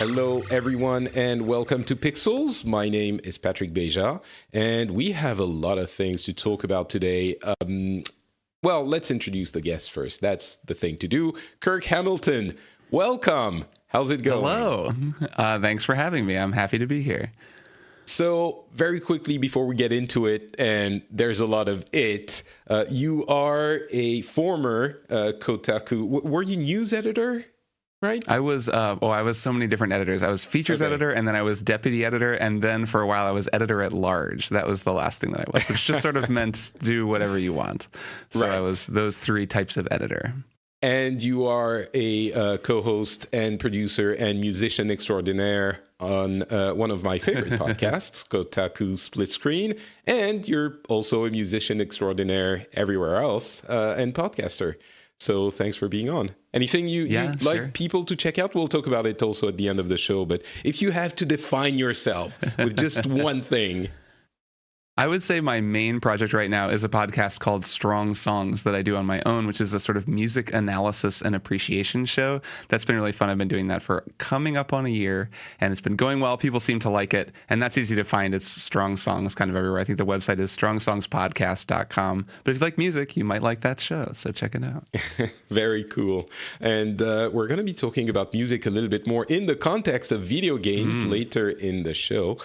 Hello, everyone, and welcome to Pixels. My name is Patrick Beja, and we have a lot of things to talk about today. Well, let's introduce the guests first. That's the thing to do. Kirk Hamilton, welcome. How's it going? Hello. Thanks for having me. I'm happy to be here. So, very quickly before we get into it, and there's a lot of it, you are a former Kotaku. Were you news editor? Right? I was so many different editors. I was features editor, and then I was deputy editor, and then for a while I was editor at large. That was the last thing that I was, which just sort of meant do whatever you want. So I was those three types of editor. And you are a co-host and producer and musician extraordinaire on one of my favorite podcasts, Kotaku Split Screen. And you're also a musician extraordinaire everywhere else and podcaster. So thanks for being on. Anything you'd like people to check out? We'll talk about it also at the end of the show. But if you have to define yourself with just one thing. I would say my main project right now is a podcast called Strong Songs that I do on my own, which is a sort of music analysis and appreciation show. That's been really fun. I've been doing that for coming up on a year, and it's been going well. People seem to like it, and that's easy to find. It's Strong Songs kind of everywhere. I think the website is strongsongspodcast.com. But if you like music, you might like that show, so check it out. Very cool. And we're going to be talking about music a little bit more in the context of video games later in the show.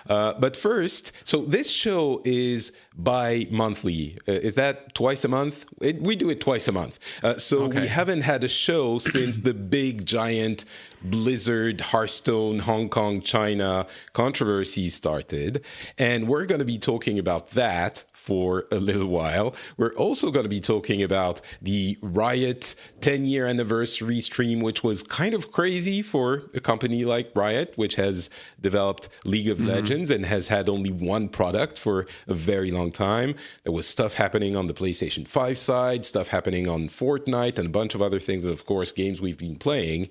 But first, so this show is bi-monthly. Is that twice a month? We do it twice a month. We haven't had a show since the big, giant Blizzard, Hearthstone, Hong Kong, China controversy started. And we're going to be talking about that for a little while. We're also going to be talking about the Riot 10-year anniversary stream, which was kind of crazy for a company like Riot, which has developed League of Legends and has had only one product for a very long time. There was stuff happening on the PlayStation 5 side, stuff happening on Fortnite, and a bunch of other things, and of course, games we've been playing.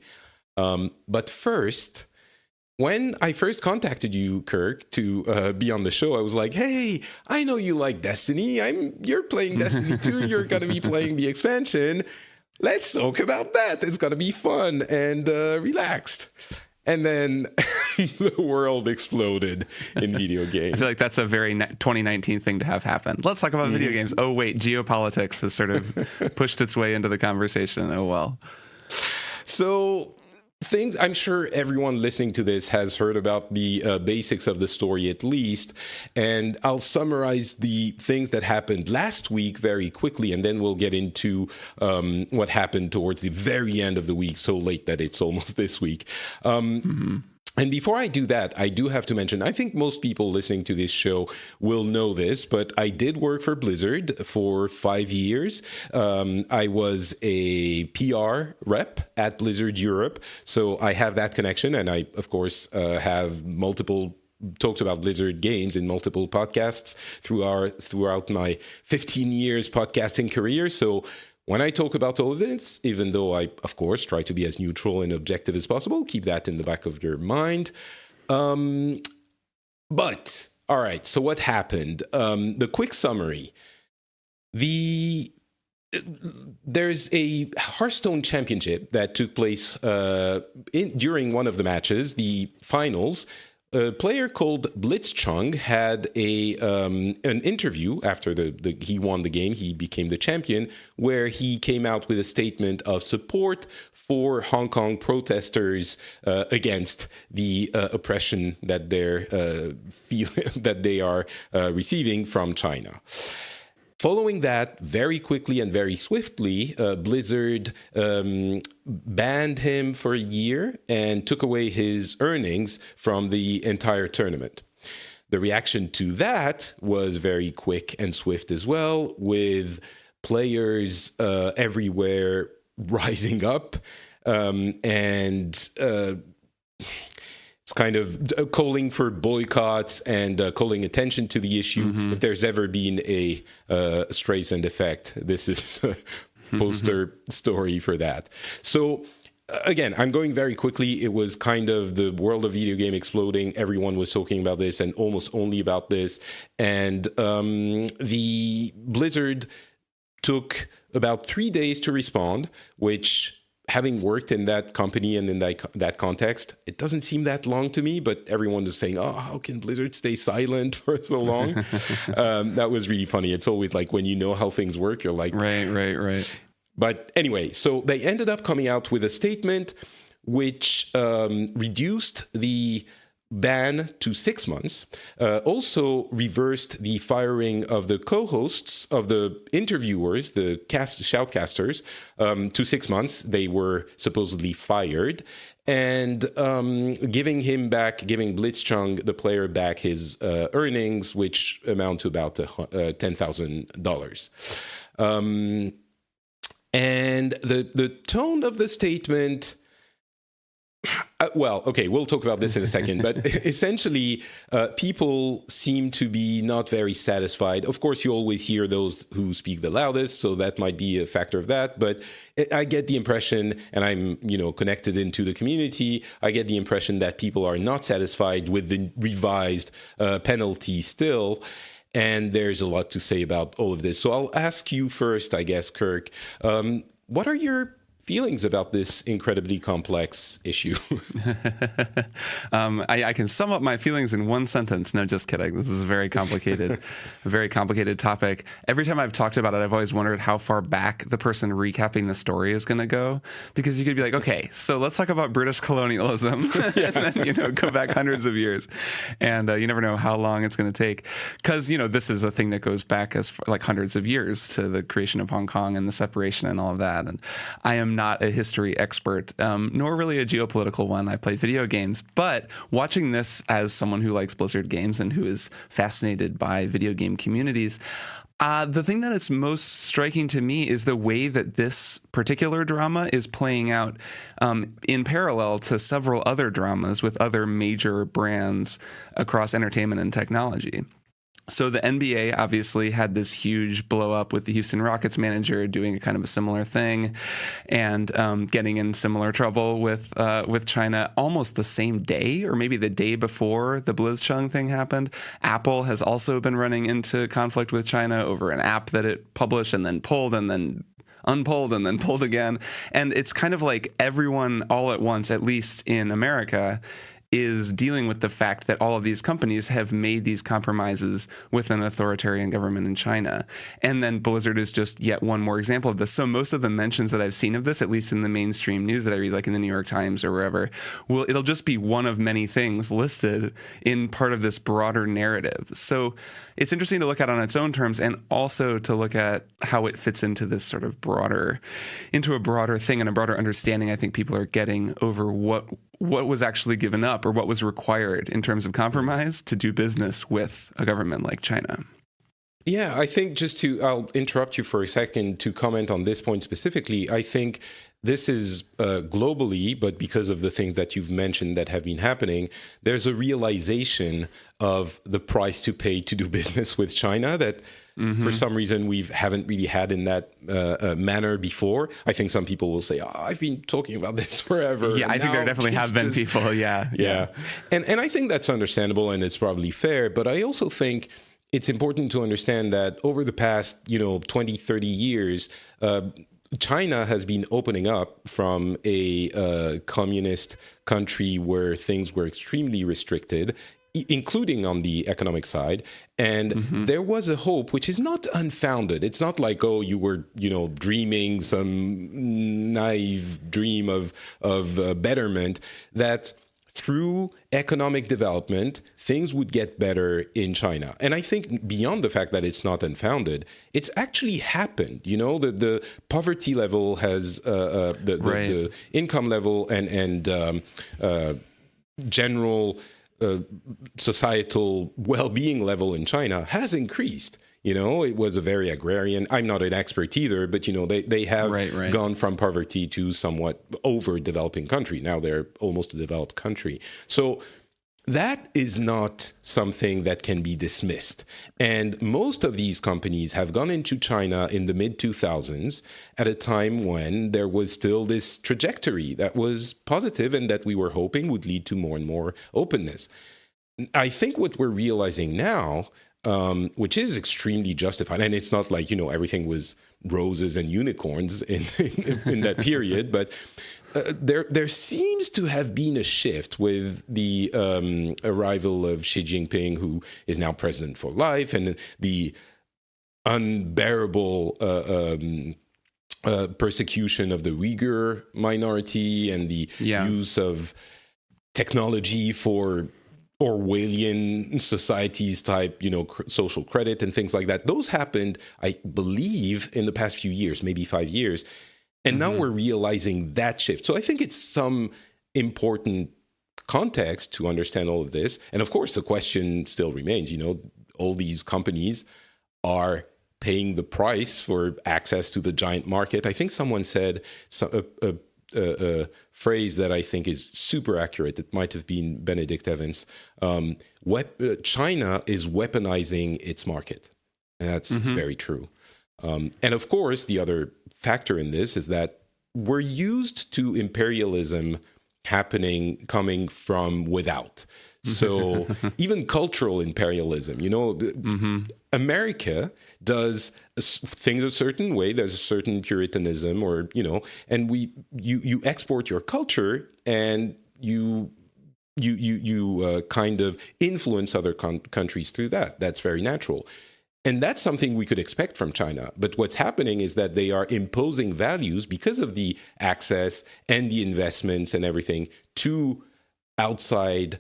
But first, when I first contacted you, Kirk, to be on the show, I was like, hey, I know you like Destiny. You're playing Destiny 2. You're going to be playing the expansion. Let's talk about that. It's going to be fun and relaxed. And then the world exploded in video games. I feel like that's a very 2019 thing to have happen. Let's talk about video games. Oh, wait, geopolitics has sort of pushed its way into the conversation. Oh, well. So things, I'm sure everyone listening to this has heard about the basics of the story at least, and I'll summarize the things that happened last week very quickly, and then we'll get into what happened towards the very end of the week, so late that it's almost this week. And before I do that, I do have to mention, I think most people listening to this show will know this, but I did work for Blizzard for 5 years. I was a PR rep at Blizzard Europe, so I have that connection, and I, of course, have talked about Blizzard games in multiple podcasts throughout my 15 years podcasting career. So when I talk about all of this, even though I, of course, try to be as neutral and objective as possible, keep that in the back of your mind. But, all right, so what happened? The quick summary. There's a Hearthstone championship that took place during one of the matches, the finals. A player called Blitzchung had an interview after he won the game. He became the champion, where he came out with a statement of support for Hong Kong protesters against the oppression that they are receiving from China. Following that, very quickly and very swiftly, Blizzard banned him for a year and took away his earnings from the entire tournament. The reaction to that was very quick and swift as well, with players everywhere rising up and it's kind of calling for boycotts and calling attention to the issue. If there's ever been a Streisand effect, this is a poster story for that. So again, I'm going very quickly. It was kind of the world of video game exploding. Everyone was talking about this and almost only about this. And the Blizzard took about 3 days to respond, which having worked in that company and in that context, it doesn't seem that long to me, but everyone is saying, oh, how can Blizzard stay silent for so long? That was really funny. It's always like when you know how things work, you're like... Right. But anyway, so they ended up coming out with a statement which reduced the ban to 6 months, also reversed the firing of the co-hosts, of the interviewers, the shoutcasters, to 6 months. They were supposedly fired, and giving Blitzchung, the player, back his earnings, which amount to about $10,000. And the tone of the statement... well, okay, we'll talk about this in a second, but essentially, people seem to be not very satisfied. Of course, you always hear those who speak the loudest, so that might be a factor of that, but I get the impression, and I'm, connected into the community, I get the impression that people are not satisfied with the revised penalty still, and there's a lot to say about all of this. So I'll ask you first, I guess, Kirk, what are your feelings about this incredibly complex issue? I can sum up my feelings in one sentence. No, just kidding. This is a very complicated topic. Every time I've talked about it, I've always wondered how far back the person recapping the story is going to go, because you could be like, okay, so let's talk about British colonialism, and then go back hundreds of years, and you never know how long it's going to take, because this is a thing that goes back as far, like hundreds of years, to the creation of Hong Kong and the separation and all of that. And I am not a history expert, nor really a geopolitical one. I play video games, but watching this as someone who likes Blizzard games and who is fascinated by video game communities, the thing that it's most striking to me is the way that this particular drama is playing out in parallel to several other dramas with other major brands across entertainment and technology. So the NBA obviously had this huge blow up with the Houston Rockets manager doing a kind of a similar thing, and getting in similar trouble with China almost the same day, or maybe the day before the Blitzchung thing happened. Apple has also been running into conflict with China over an app that it published and then pulled and then unpulled and then pulled again. And it's kind of like everyone all at once, at least in America, is dealing with the fact that all of these companies have made these compromises with an authoritarian government in China. And then Blizzard is just yet one more example of this. So most of the mentions that I've seen of this, at least in the mainstream news that I read, like in the New York Times or wherever, it'll just be one of many things listed in part of this broader narrative. So it's interesting to look at on its own terms, and also to look at how it fits into this sort of broader thing and a broader understanding I think people are getting over what was actually given up, or what was required in terms of compromise to do business with a government like China. Yeah, I think I'll interrupt you for a second to comment on this point specifically. I think this is globally, but because of the things that you've mentioned that have been happening, there's a realization of the price to pay to do business with China that for some reason we haven't really had in that manner before. I think some people will say, I've been talking about this forever. Yeah, I think there definitely have been people, yeah. And I think that's understandable, and it's probably fair, but I also think it's important to understand that over the past, 20, 30 years, China has been opening up from a communist country where things were extremely restricted, including on the economic side. And there was a hope, which is not unfounded. It's not like, you were, dreaming some naive dream of betterment, that through economic development, things would get better in China. And I think beyond the fact that it's not unfounded, it's actually happened. The poverty level has, the income level and general societal well-being level in China has increased. It was a very agrarian. I'm not an expert either, but they have gone from poverty to somewhat overdeveloping country. Now they're almost a developed country. So that is not something that can be dismissed. And most of these companies have gone into China in the mid-2000s at a time when there was still this trajectory that was positive and that we were hoping would lead to more and more openness. I think what we're realizing now, which is extremely justified, and it's not like, everything was roses and unicorns in that period, but there seems to have been a shift with the arrival of Xi Jinping, who is now president for life, and the unbearable persecution of the Uyghur minority and the use of technology for Orwellian societies type, social credit and things like that. Those happened, I believe, in the past few years, maybe 5 years. And now we're realizing that shift. So I think it's some important context to understand all of this. And of course, the question still remains, all these companies are paying the price for access to the giant market. I think someone said a phrase that I think is super accurate. It might have been Benedict Evans. China is weaponizing its market. And that's very true. And of course, the other factor in this is that we're used to imperialism coming from without. So even cultural imperialism, America does things a certain way. There's a certain Puritanism, and you export your culture and you kind of influence other countries through that. That's very natural. And that's something we could expect from China. But what's happening is that they are imposing values because of the access and the investments and everything to outside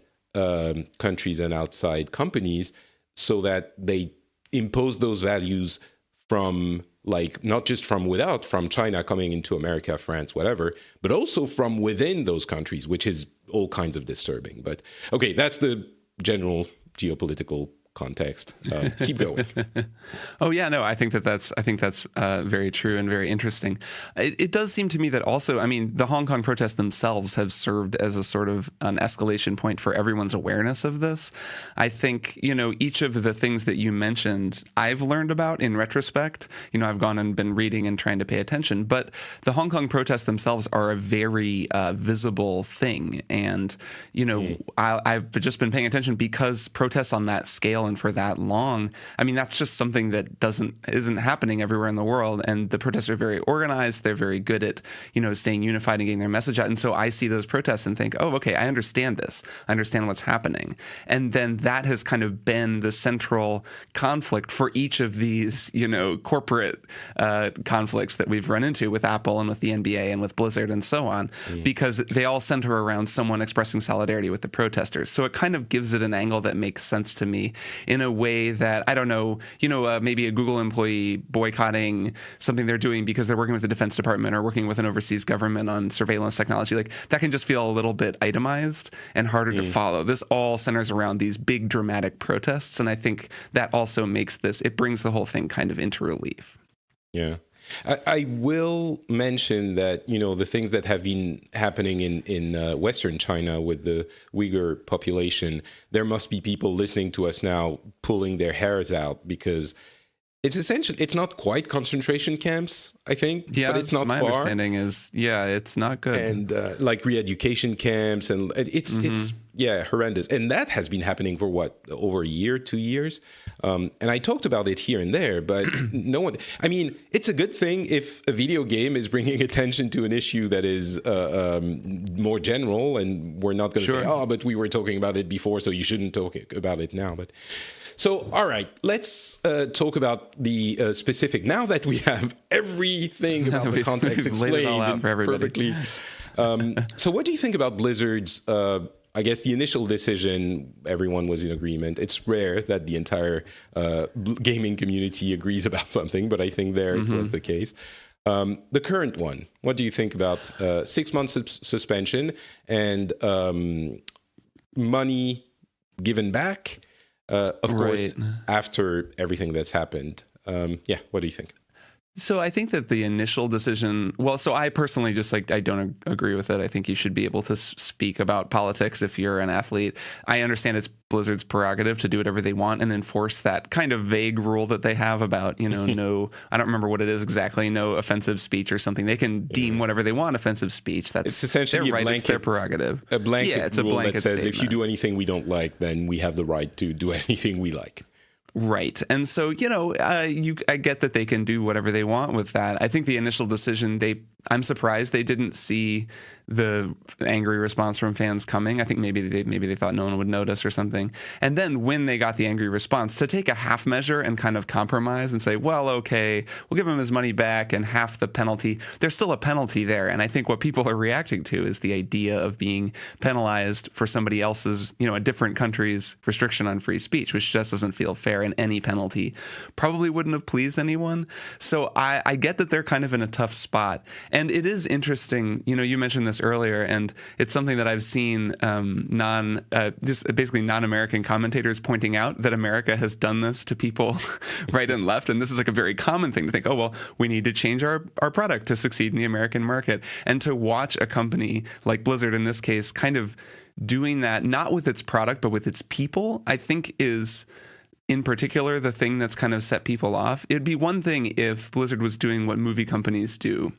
countries and outside companies, so that they impose those values from, not just from without, from China coming into America, France, whatever, but also from within those countries, which is all kinds of disturbing. But okay, that's the general geopolitical context. Keep going. Oh yeah, no, I think that's very true and very interesting. It does seem to me that also, the Hong Kong protests themselves have served as a sort of an escalation point for everyone's awareness of this. I think, each of the things that you mentioned, I've learned about in retrospect. I've gone and been reading and trying to pay attention, but the Hong Kong protests themselves are a very visible thing. And, I've just been paying attention because protests on that scale and for that long, that's just something that isn't happening everywhere in the world. And the protests are very organized. They're very good at, staying unified and getting their message out. And so I see those protests and think, oh, okay, I understand this. I understand what's happening. And then that has kind of been the central conflict for each of these, corporate conflicts that we've run into with Apple and with the NBA and with Blizzard and so on, because they all center around someone expressing solidarity with the protesters. So it kind of gives it an angle that makes sense to me in a way that, I don't know, maybe a Google employee boycotting something they're doing because they're working with the Defense Department or working with an overseas government on surveillance technology. That can just feel a little bit itemized and harder to follow. This all centers around these big dramatic protests. And I think that also it brings the whole thing kind of into relief. Yeah. I will mention that, the things that have been happening in Western China with the Uyghur population, there must be people listening to us now pulling their hairs out, because it's not quite concentration camps, I think. Yeah, but it's not my far. Understanding is, it's not good. And re-education camps, and it's horrendous. And that has been happening for over a year, 2 years. And I talked about it here and there, but no one. It's a good thing if a video game is bringing attention to an issue that is more general, and we're not going to say, "Oh, but we were talking about it before, so you shouldn't talk about it now." But so, all right, let's talk about the specific. Now that we have everything about the context explained perfectly. So what do you think about Blizzard's, I guess, the initial decision? Everyone was in agreement. It's rare that the entire gaming community agrees about something, but I think it was the case. The current one, what do you think about 6 months suspension and money given back? Of course, after everything that's happened. What do you think? So I think that the initial decision, so I personally just I don't agree with it. I think you should be able to speak about politics if you're an athlete. I understand it's Blizzard's prerogative to do whatever they want and enforce that kind of vague rule that they have about, no, I don't remember what it is exactly, no offensive speech or something. They can deem whatever they want offensive speech. It's essentially their right, it's their prerogative. A blanket it's a rule blanket that says statement. If you do anything we don't like, then we have the right to do anything we like. Right. And so, I get that they can do whatever they want with that. I think the initial decision, I'm surprised they didn't see the angry response from fans coming. I think maybe they thought no one would notice or something. And then when they got the angry response, to take a half measure and kind of compromise and say, well, okay, we'll give him his money back and half the penalty. There's still a penalty there. And I think what people are reacting to is the idea of being penalized for somebody else's, a different country's restriction on free speech, which just doesn't feel fair, and any penalty probably wouldn't have pleased anyone. So I get that they're kind of in a tough spot. And it is interesting, you mentioned this earlier, and it's something that I've seen just basically non-American commentators pointing out, that America has done this to people right and left. And this is like a very common thing to think, oh, well, we need to change our product to succeed in the American market. And to watch a company like Blizzard in this case kind of doing that, not with its product, but with its people, I think is in particular the thing that's kind of set people off. It'd be one thing if Blizzard was doing what movie companies do,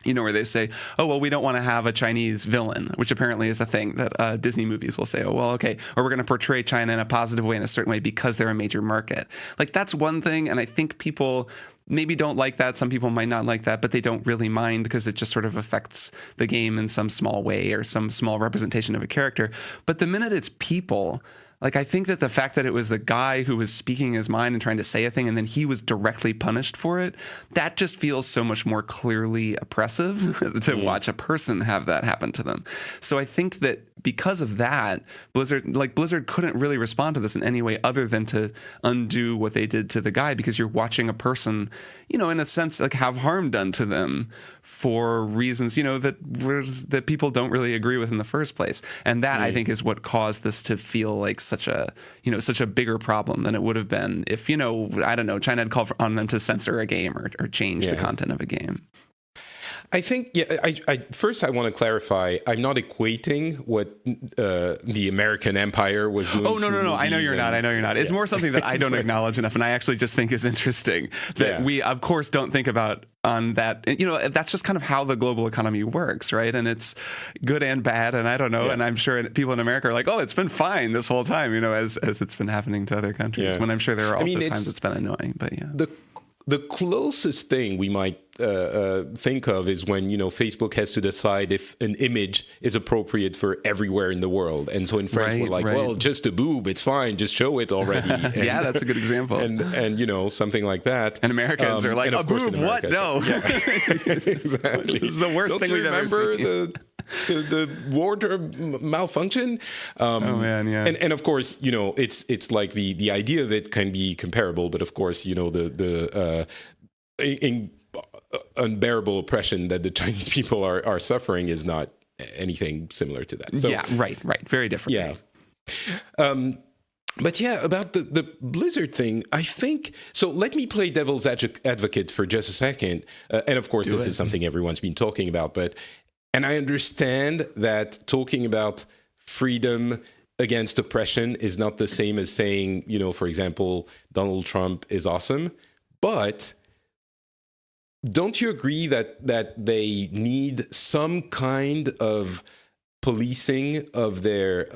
where they say, oh, well, we don't want to have a Chinese villain, which apparently is a thing that Disney movies will say, oh, well, okay, or we're going to portray China in a positive way, in a certain way, because they're a major market. Like, that's one thing, and I think people maybe don't like that. Some people might not like that, but they don't really mind because it just sort of affects the game in some small way or some small representation of a character. But the minute it's people, like, I think that the fact that it was the guy who was speaking his mind and trying to say a thing, and then he was directly punished for it, that just feels so much more clearly oppressive to watch a person have that happen to them. So I think that because of that, Blizzard couldn't really respond to this in any way other than to undo what they did to the guy, because you're watching a person, in a sense, like, have harm done to them for reasons, that people don't really agree with in the first place. And that, I think, is what caused this to feel like such a bigger problem than it would have been if, I don't know, China had called on them to censor a game or change the content of a game. I think, first I want to clarify, I'm not equating what the American empire was doing. Oh, no. I know you're not. It's more something that I don't acknowledge enough, and I actually just think is interesting that we, of course, don't think about on that. That's just kind of how the global economy works, right? And it's good and bad, and I don't know, and I'm sure people in America are like, oh, it's been fine this whole time, as it's been happening to other countries, when I'm sure there are also times it's been annoying, but yeah. The closest thing we might think of is when, Facebook has to decide if an image is appropriate for everywhere in the world. And so in France, we're like, well, just a boob, it's fine, just show it already. And, yeah, that's a good example. And something like that. And Americans are like, a boob, what? No. Yeah. Exactly. This is the worst thing we've ever seen. Remember the wardrobe malfunction? Oh, man, yeah. And of course, it's like the idea of it can be comparable, but of course, the unbearable oppression that the Chinese people are suffering is not anything similar to that. So, yeah, right. Very different. Yeah. But yeah, about the Blizzard thing, I think, so let me play devil's advocate for just a second. And of course, this is something everyone's been talking about, and I understand that talking about freedom against oppression is not the same as saying, for example, Donald Trump is awesome. But don't you agree that they need some kind of policing of their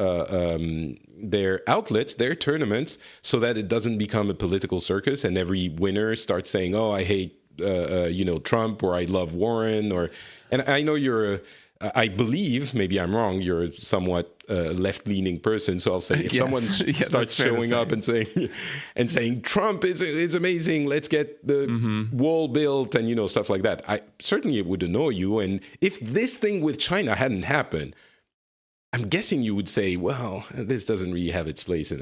outlets, their tournaments, so that it doesn't become a political circus and every winner starts saying, "Oh, I hate Trump," or "I love Warren," and I know I believe, maybe I'm wrong, you're a somewhat left-leaning person, so I'll say if someone starts showing up and saying Trump is amazing, let's get the wall built and stuff like that, it would annoy you. And if this thing with China hadn't happened, I'm guessing you would say, well, this doesn't really have its place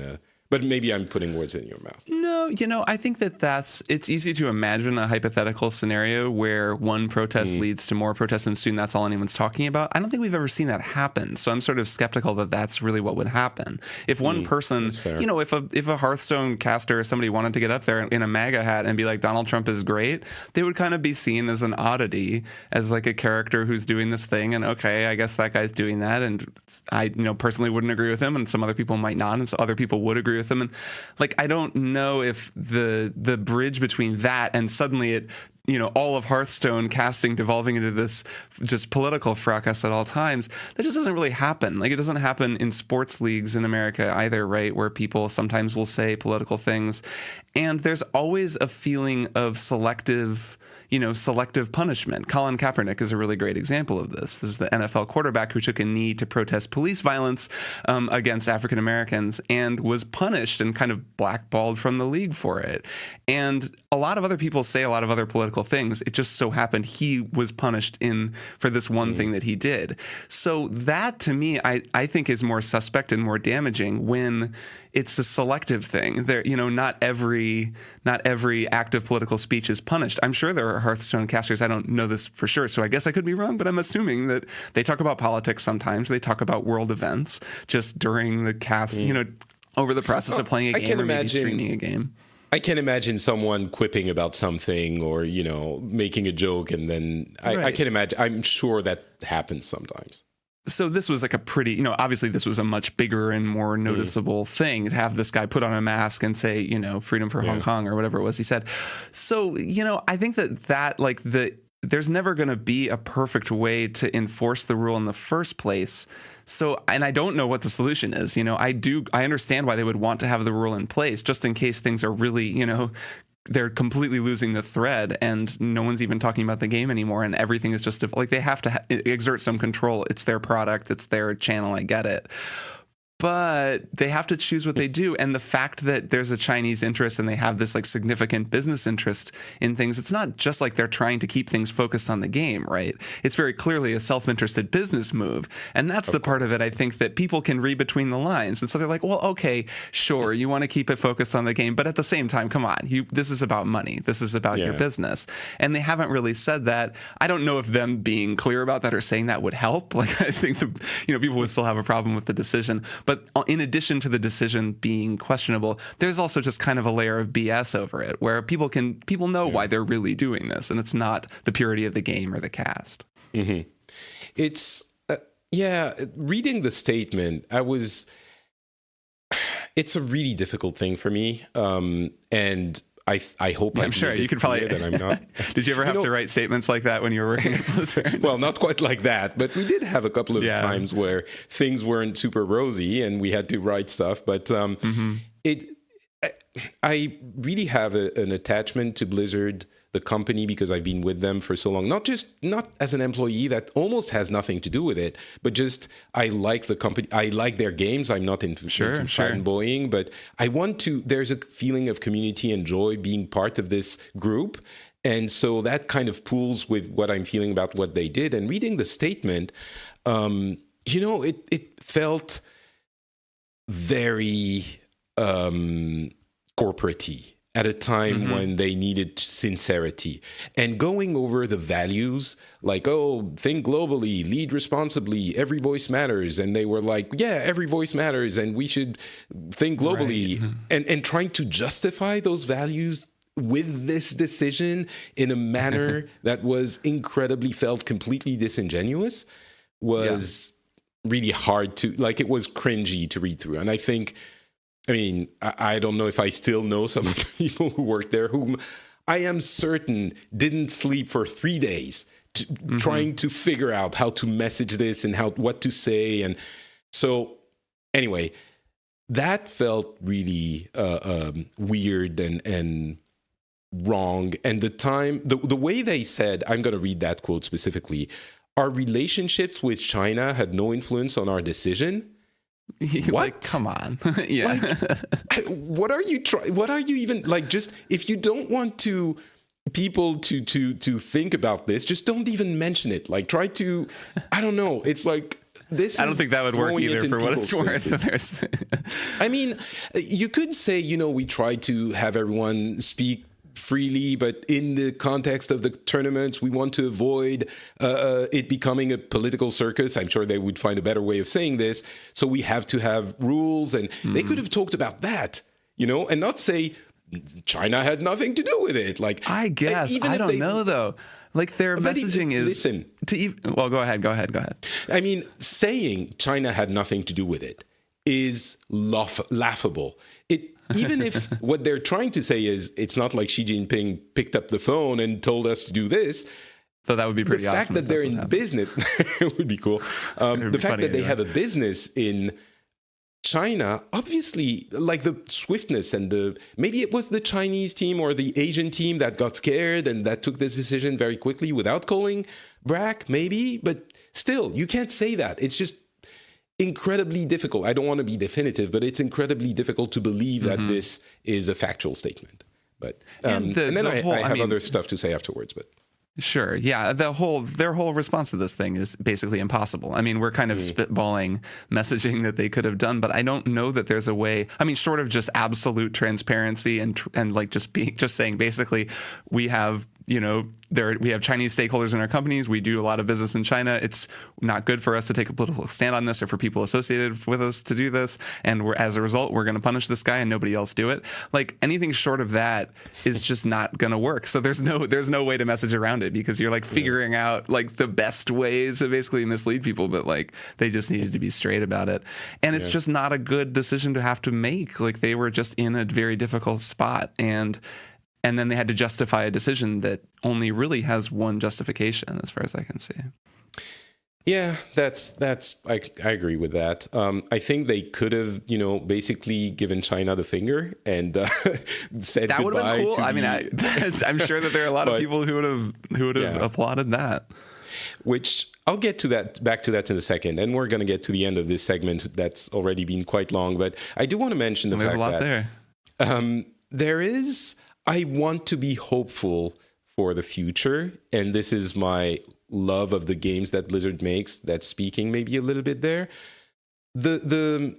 but maybe I'm putting words in your mouth. No, I think it's easy to imagine a hypothetical scenario where one protest leads to more protests and soon that's all anyone's talking about. I don't think we've ever seen that happen. So I'm sort of skeptical that that's really what would happen. If one person, if a Hearthstone caster or somebody wanted to get up there in a MAGA hat and be like, Donald Trump is great, they would kind of be seen as an oddity, as like a character who's doing this thing. And okay, I guess that guy's doing that. And I, personally wouldn't agree with him, and some other people might not. And so other people would agree with them. And like, I don't know if the bridge between that and suddenly it all of Hearthstone casting devolving into this just political fracas at all times. That just doesn't really happen. Like, it doesn't happen in sports leagues in America either, right? Where people sometimes will say political things. And there's always a feeling of selective punishment. Colin Kaepernick is a really great example of this. This is the NFL quarterback who took a knee to protest police violence against African Americans and was punished and kind of blackballed from the league for it. And a lot of other people say a lot of other political things. It just so happened he was punished for this one thing that he did. So that, to me, I think is more suspect and more damaging when it's the selective thing. There, not every act of political speech is punished. I'm sure there are Hearthstone casters. I don't know this for sure, so I guess I could be wrong, but I'm assuming that they talk about politics sometimes. They talk about world events just during the cast, over the process of playing a game or maybe streaming a game. I can imagine someone quipping about something or, making a joke, and then I can imagine. I'm sure that happens sometimes. So this was like a pretty, obviously this was a much bigger and more noticeable thing to have this guy put on a mask and say, freedom for Hong Kong or whatever it was he said. So, I think there's never going to be a perfect way to enforce the rule in the first place. So, and I don't know what the solution is. I understand why they would want to have the rule in place just in case things are really, they're completely losing the thread and no one's even talking about the game anymore and everything is just like they have to exert some control. It's their product. It's their channel. I get it. But they have to choose what they do. And the fact that there's a Chinese interest and they have this like significant business interest in things, it's not just like they're trying to keep things focused on the game, right? It's very clearly a self-interested business move. And that's the part of it, I think, that people can read between the lines. And so they're like, well, okay, sure, you want to keep it focused on the game. But at the same time, come on, this is about money. This is about your business. And they haven't really said that. I don't know if them being clear about that or saying that would help. Like, I think people would still have a problem with the decision. But in addition to the decision being questionable, there's also just kind of a layer of BS over it where people know why they're really doing this, and it's not the purity of the game or the cast. Mm-hmm. It's, reading the statement, it's a really difficult thing for me. And I hope I'm sure you could probably that I'm not. Did you ever have to write statements like that when you were working at Blizzard? Well, not quite like that, but we did have a couple of times where things weren't super rosy and we had to write stuff. But I really have an attachment to Blizzard, the company, because I've been with them for so long. Not as an employee, that almost has nothing to do with it, but just I like the company. I like their games. I'm not into fanboying, but there's a feeling of community and joy being part of this group. And so that kind of pulls with what I'm feeling about what they did. And reading the statement, it felt very corporate-y at a time when they needed sincerity. And going over the values, like, think globally, lead responsibly, every voice matters. And they were like, every voice matters, and we should think globally. Right. And trying to justify those values with this decision in a manner that was felt completely disingenuous was really hard to, it was cringy to read through. And I think, I don't know if I still know some of the people who worked there, whom I am certain didn't sleep for 3 days trying to figure out how to message this and what to say. And so, anyway, that felt really weird and wrong. And the way they said, I'm going to read that quote specifically, our relationships with China had no influence on our decision. What? Like, come on. What are you trying? What are you even just if you don't want people to think about this, just don't even mention it. Try to, I don't know. It's like this. I don't think that would work either for what it's worth. You could say, we try to have everyone speak freely, but in the context of the tournaments, we want to avoid it becoming a political circus. I'm sure they would find a better way of saying this. So we have to have rules, and they could have talked about that, and not say China had nothing to do with it. I guess I don't know though. Their messaging is well, go ahead. Saying China had nothing to do with it is laughable. even if what they're trying to say is it's not like Xi Jinping picked up the phone and told us to do this. So that would be pretty awesome. The fact that they're in business, it would be cool. The fact that they have a business in China, obviously, like the swiftness and maybe it was the Chinese team or the Asian team that got scared and that took this decision very quickly without calling Brack, maybe. But still, you can't say that. It's just incredibly difficult. I don't want to be definitive, but it's incredibly difficult to believe that this is a factual statement. But and then I have other stuff to say afterwards, but. Sure. Yeah. Their whole response to this thing is basically impossible. I mean, we're kind of spitballing messaging that they could have done, but I don't know that there's a way. I mean, short of just absolute transparency and like just saying basically we have, we have Chinese stakeholders in our companies. We do a lot of business in China. It's not good for us to take a political stand on this or for people associated with us to do this. And as a result, we're going to punish this guy and nobody else do it. Like anything short of that is just not going to work. So there's no way to message around it because you're like figuring out like the best way to basically mislead people. But like they just needed to be straight about it. And it's just not a good decision to have to make. Like they were just in a very difficult spot. And then they had to justify a decision that only really has one justification, as far as I can see. Yeah, I agree with that. I think they could have, basically given China the finger and said that would have been cool. I'm sure that there are a lot of people who would have applauded that. Which I'll get to that, back to that in a second, and we're going to get to the end of this segment that's already been quite long. But I do want to mention the fact that there's a lot there. There is. I want to be hopeful for the future, and this is my love of the games that Blizzard makes that's speaking maybe a little bit there. The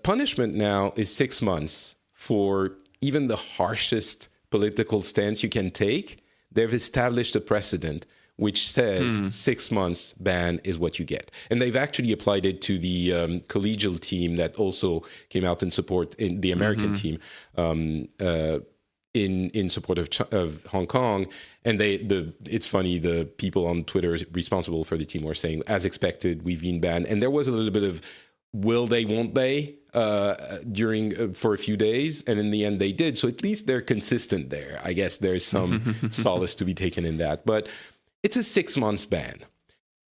punishment now is 6 months for even the harshest political stance you can take. They've established a precedent which says 6 months ban is what you get. And they've actually applied it to the collegial team that also came out in support, in the American team, in support of Hong Kong. And it's funny, the people on Twitter responsible for the team were saying, as expected, we've been banned. And there was a little bit of will they, won't they, for a few days. And in the end, they did. So at least they're consistent there. I guess there's some solace to be taken in that. But it's a 6 months ban.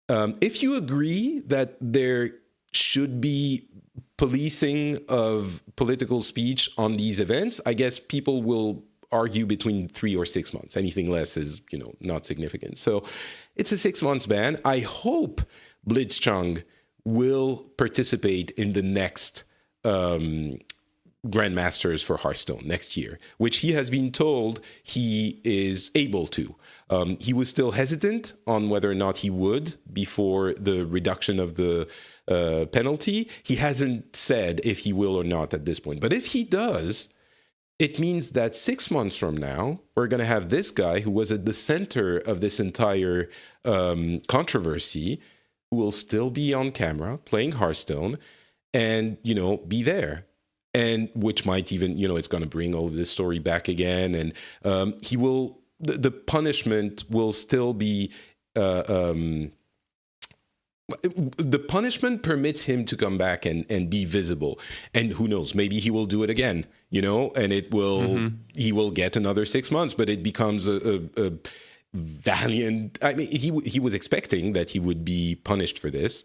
If you agree that there should be policing of political speech on these events, I guess people will argue between 3 or 6 months. Anything less is, not significant. So it's a 6 months ban. I hope Blitzchung will participate in the next Grandmasters for Hearthstone next year, which he has been told he is able to. He was still hesitant on whether or not he would before the reduction of the penalty. He hasn't said if he will or not at this point. But if he does, it means that 6 months from now, we're going to have this guy who was at the center of this entire controversy, who will still be on camera playing Hearthstone and, be there. And which might even, it's going to bring all of this story back again. And he will, the punishment will still be, the punishment permits him to come back and be visible. And who knows, maybe he will do it again, and it will, he will get another 6 months, but it becomes a valiant, he was expecting that he would be punished for this.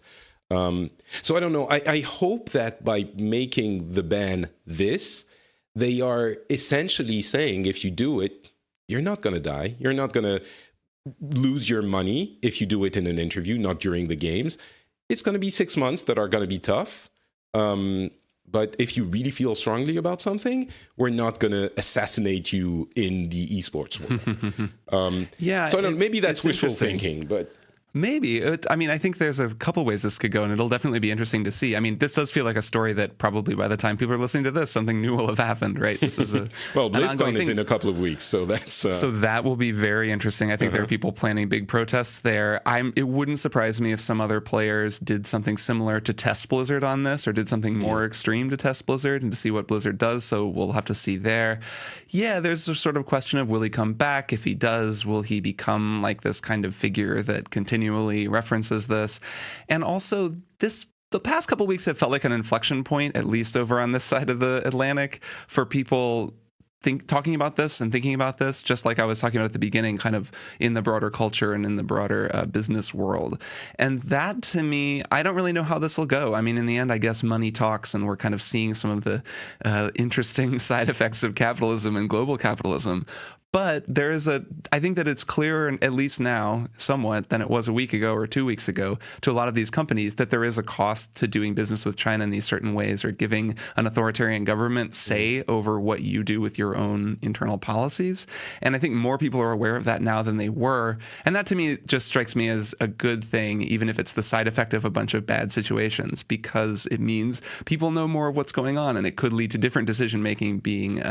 So I don't know. I hope that by making the ban they are essentially saying if you do it, you're not going to die. You're not going to lose your money if you do it in an interview, not during the games. It's going to be 6 months that are going to be tough. But if you really feel strongly about something, we're not going to assassinate you in the esports world. So I don't know. Maybe that's wishful thinking, but... Maybe. I think there's a couple ways this could go, and it'll definitely be interesting to see. I mean, this does feel like a story that probably by the time people are listening to this, something new will have happened, right? This is well, BlizzCon is in a couple of weeks, so that's... So that will be very interesting. I think there are people planning big protests there. It wouldn't surprise me if some other players did something similar to test Blizzard on this, or did something more extreme to test Blizzard and to see what Blizzard does, so we'll have to see there. Yeah, there's a sort of question of will he come back? If he does, will he become like this kind of figure that continually references this? And also, this the past couple of weeks have felt like an inflection point, at least over on this side of the Atlantic, for people talking about this and thinking about this, just like I was talking about at the beginning, kind of in the broader culture and in the broader business world. And that, to me, I don't really know how this will go. I mean, in the end, I guess money talks, and we're kind of seeing some of the interesting side effects of capitalism and global capitalism. But I think that it's clearer, at least now, somewhat, than it was a week ago or 2 weeks ago, to a lot of these companies, that there is a cost to doing business with China in these certain ways, or giving an authoritarian government say over what you do with your own internal policies. And I think more people are aware of that now than they were. And that, to me, just strikes me as a good thing, even if it's the side effect of a bunch of bad situations, because it means people know more of what's going on, and it could lead to different decision-making being,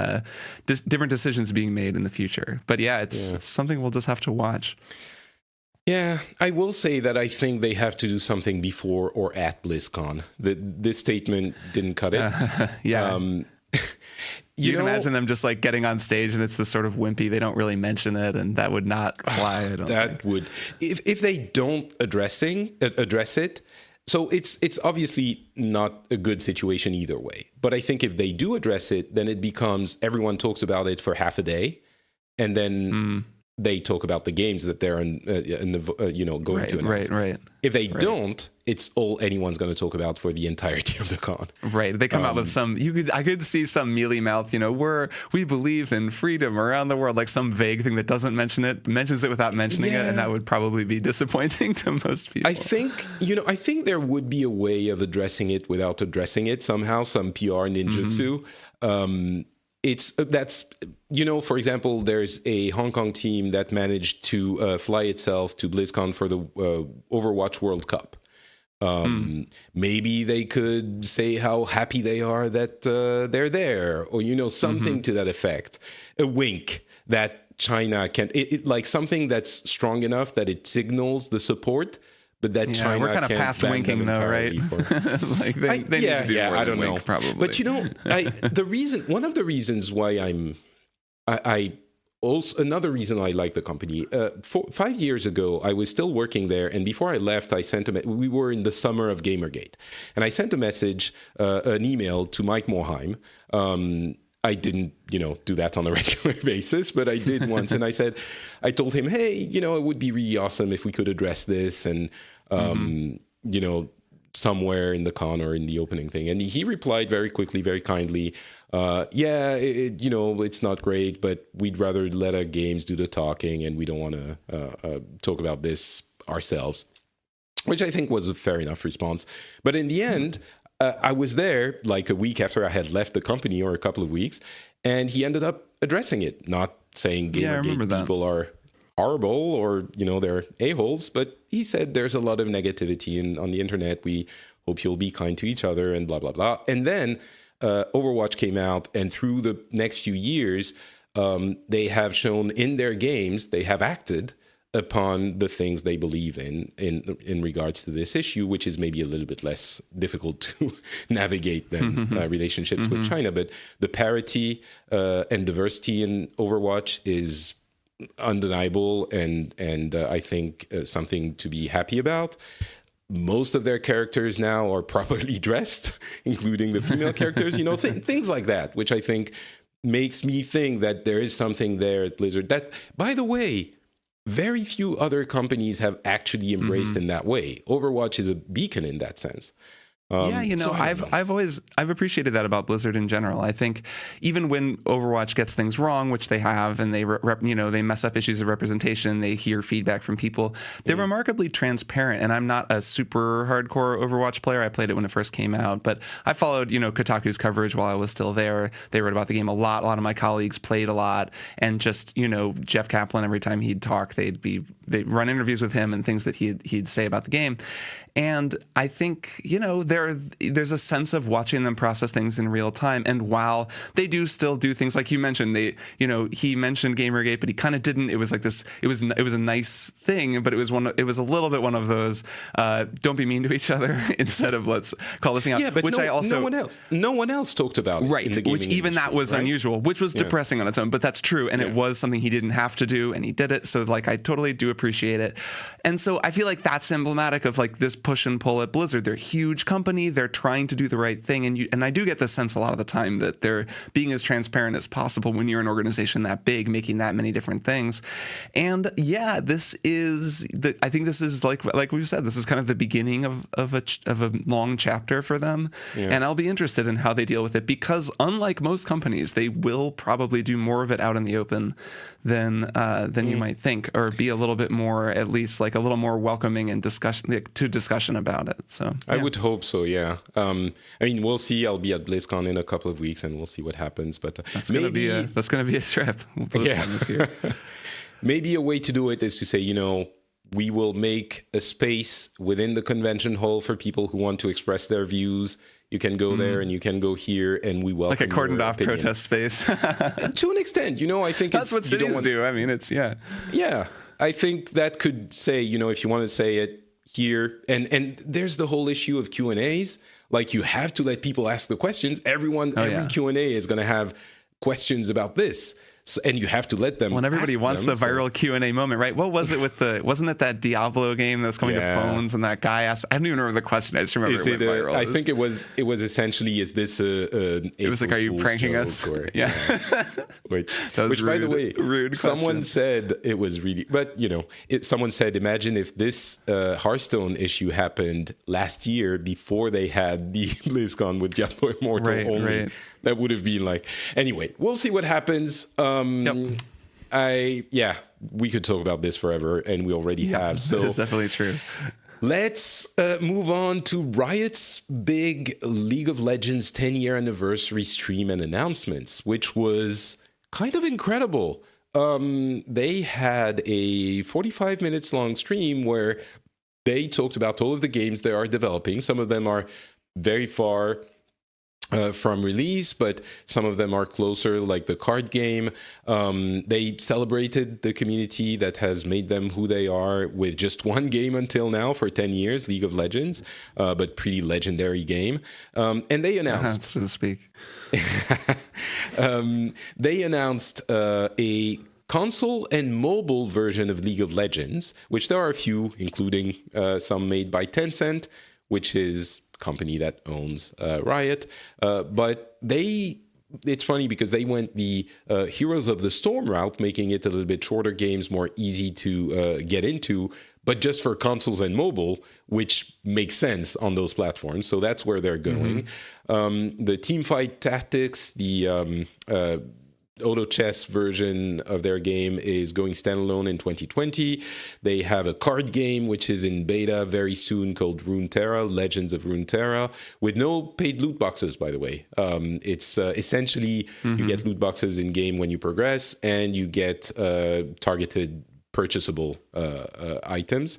different decisions being made in the future. But yeah, it's something we'll just have to watch. Yeah, I will say that I think they have to do something before or at BlizzCon. This statement didn't cut it. Yeah. You can imagine them just like getting on stage and it's this sort of wimpy, they don't really mention it, and that would not fly. I don't think. Would. If they don't address it, so it's obviously not a good situation either way. But I think if they do address it, then it becomes everyone talks about it for half a day. And then they talk about the games that they're going to announce. Right. If they don't, it's all anyone's going to talk about for the entirety of the con. Right. They come out with some. I could see some mealy mouth. We believe in freedom around the world, like some vague thing that doesn't mention it, mentions it without mentioning it, and that would probably be disappointing to most people. I think there would be a way of addressing it without addressing it somehow. Some PR ninjutsu. For example, there's a Hong Kong team that managed to fly itself to BlizzCon for the Overwatch World Cup. Maybe they could say how happy they are that they're there, or something to that effect. A wink that China can, like something that's strong enough that it signals the support. But that China we're kind of past winking, though, right? Like they need to do more I than don't wink, know. probably. But one of the reasons why another reason I like the company. 5 years ago, I was still working there, and before I left, we were in the summer of Gamergate, and I sent a message, an email to Mike Morheim. I didn't, do that on a regular basis, but I did once. And I told him, hey, it would be really awesome if we could address this and, somewhere in the con or in the opening thing. And he replied very quickly, very kindly, it's not great, but we'd rather let our games do the talking, and we don't want to talk about this ourselves, which I think was a fair enough response. But in the end, I was there like a week after I had left the company, or a couple of weeks, and he ended up addressing it, not saying Gamergate people are horrible or, they're a-holes, but he said there's a lot of negativity on the internet. We hope you'll be kind to each other and blah, blah, blah. And then Overwatch came out, and through the next few years, they have shown in their games, they have acted upon the things they believe in regards to this issue, which is maybe a little bit less difficult to navigate than relationships with China. But the parity and diversity in Overwatch is undeniable, and I think something to be happy about. Most of their characters now are properly dressed, including the female characters, things like that, which I think makes me think that there is something there at Blizzard that, by the way, very few other companies have actually embraced in that way. Overwatch is a beacon in that sense. I've appreciated that about Blizzard in general. I think even when Overwatch gets things wrong, which they have, and they they mess up issues of representation, they hear feedback from people, they're remarkably transparent. And I'm not a super hardcore Overwatch player. I played it when it first came out, but I followed Kotaku's coverage while I was still there. They wrote about the game a lot. A lot of my colleagues played a lot, and just Jeff Kaplan, every time he'd talk, they'd run interviews with him and things that he'd say about the game. And I think, there's a sense of watching them process things in real time. And while they do still do things like you mentioned, he mentioned Gamergate, but he kind of didn't. It was like this. It was a nice thing, but it was a little bit one of those don't be mean to each other instead of let's call this thing out. Yeah, but no one else talked about it. Right, which even that was unusual, which was depressing on its own. But that's true, and it was something he didn't have to do, and he did it. So I totally do appreciate it. And so I feel like that's emblematic of like this push and pull at Blizzard. They're a huge company. They're trying to do the right thing. And I do get the sense a lot of the time that they're being as transparent as possible when you're an organization that big, making that many different things. And yeah, I think this is like we've said, this is kind of the beginning of a long chapter for them. Yeah. And I'll be interested in how they deal with it, because unlike most companies, they will probably do more of it out in the open than you might think, or be a little bit more, at least like a little more welcoming and discussion about it. So yeah. I would hope so. Yeah. I mean, we'll see. I'll be at BlizzCon in a couple of weeks, and we'll see what happens. But that's gonna be a trip. BlizzCon this year. Maybe a way to do it is to say, we will make a space within the convention hall for people who want to express their views. You can go there and you can go here, and we welcome like a cordoned off protest space. To an extent, I think that's what cities do. I mean, Yeah, I think that could say, if you want to say it here, and there's the whole issue of Q&As. Like, you have to let people ask the questions. Every Q&A is going to have questions about this. So, and you have to let them. Well, and everybody wants the viral Q&A moment, right? What was it with wasn't it that Diablo game that's coming to phones, and that guy asked, I don't even remember the question, I just remember it went viral. I think it was essentially, is this it was like, are you pranking us? Or, yeah. Which rude, by the way, someone question. Said it was really, but someone said, imagine if this Hearthstone issue happened last year before they had the BlizzCon with Diablo Immortal only. Right. That would have been like, anyway, we'll see what happens. We could talk about this forever, and we already have. So it's definitely true. Let's move on to Riot's big League of Legends 10-year anniversary stream and announcements, which was kind of incredible. They had a 45 minutes long stream where they talked about all of the games they are developing. Some of them are very far from release, but some of them are closer, like the card game. They celebrated the community that has made them who they are with just one game until now for 10 years, League of Legends, but pretty legendary game. And they announced, so to speak, they announced a console and mobile version of League of Legends, which there are a few, including some made by Tencent, which is company that owns Riot, but it's funny because they went the Heroes of the Storm route, making it a little bit shorter games, more easy to get into, but just for consoles and mobile, which makes sense on those platforms. So that's where they're going. The Teamfight Tactics, the auto chess version of their game, is going standalone in 2020. They have a card game which is in beta very soon called Runeterra, Legends of Runeterra, with no paid loot boxes, by the way. It's essentially you get loot boxes in game when you progress, and you get targeted purchasable items.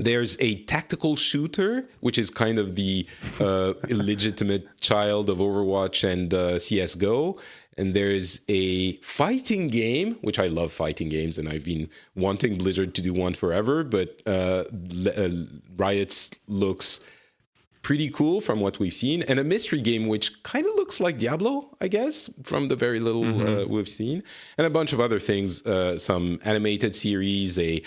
There's a tactical shooter, which is kind of the illegitimate child of Overwatch and CSGO. And there's a fighting game, which I love fighting games, and I've been wanting Blizzard to do one forever, but Riot's looks pretty cool from what we've seen, and a mystery game which kind of looks like Diablo, I guess, from the very little we've seen, and a bunch of other things, some animated series, a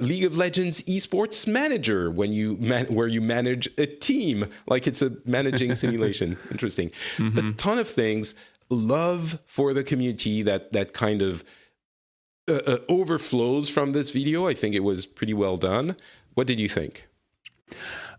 League of Legends esports manager where you manage a team like it's a managing simulation. Interesting. A ton of things. Love for the community that kind of overflows from this video. I think it was pretty well done. What did you think?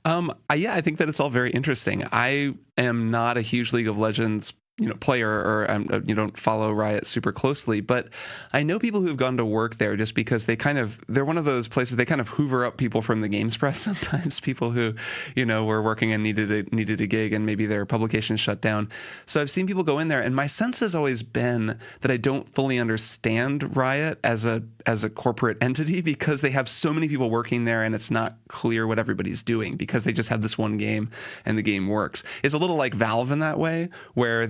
I think that it's all very interesting. I am not a huge League of Legends player, or don't follow Riot super closely, but I know people who've gone to work there just because they're one of those places, they kind of hoover up people from the games press sometimes, people who, were working and needed a gig, and maybe their publication shut down. So I've seen people go in there, and my sense has always been that I don't fully understand Riot as a corporate entity, because they have so many people working there, and it's not clear what everybody's doing, because they just have this one game and the game works. It's a little like Valve in that way, where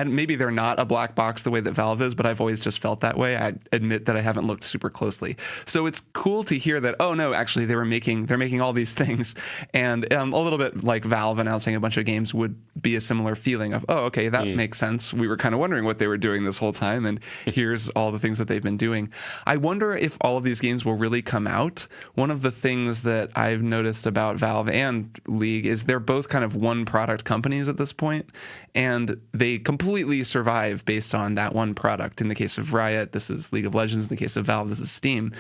maybe they're not a black box the way that Valve is, but I've always just felt that way. I admit that I haven't looked super closely. So it's cool to hear that, oh no, actually they're making all these things. And a little bit like Valve announcing a bunch of games would be a similar feeling of, oh, okay, that makes sense. We were kind of wondering what they were doing this whole time, and here's all the things that they've been doing. I wonder if all of these games will really come out. One of the things that I've noticed about Valve and League is they're both kind of one product companies at this point, and they completely survive based on that one product. In the case of Riot, this is League of Legends. In the case of Valve, this is Steam.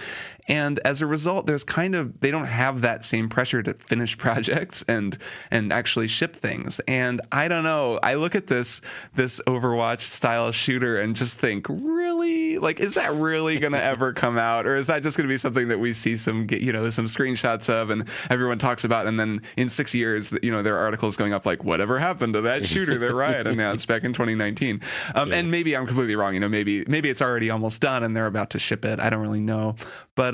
And as a result, they don't have that same pressure to finish projects and actually ship things. And I don't know. I look at this Overwatch style shooter and just think, really? Like, is that really going to ever come out? Or is that just going to be something that we see some screenshots of and everyone talks about, and then in 6 years, there are articles going up like, whatever happened to that shooter that Riot announced back in 2019? And maybe I'm completely wrong. Maybe it's already almost done and they're about to ship it. I don't really know. But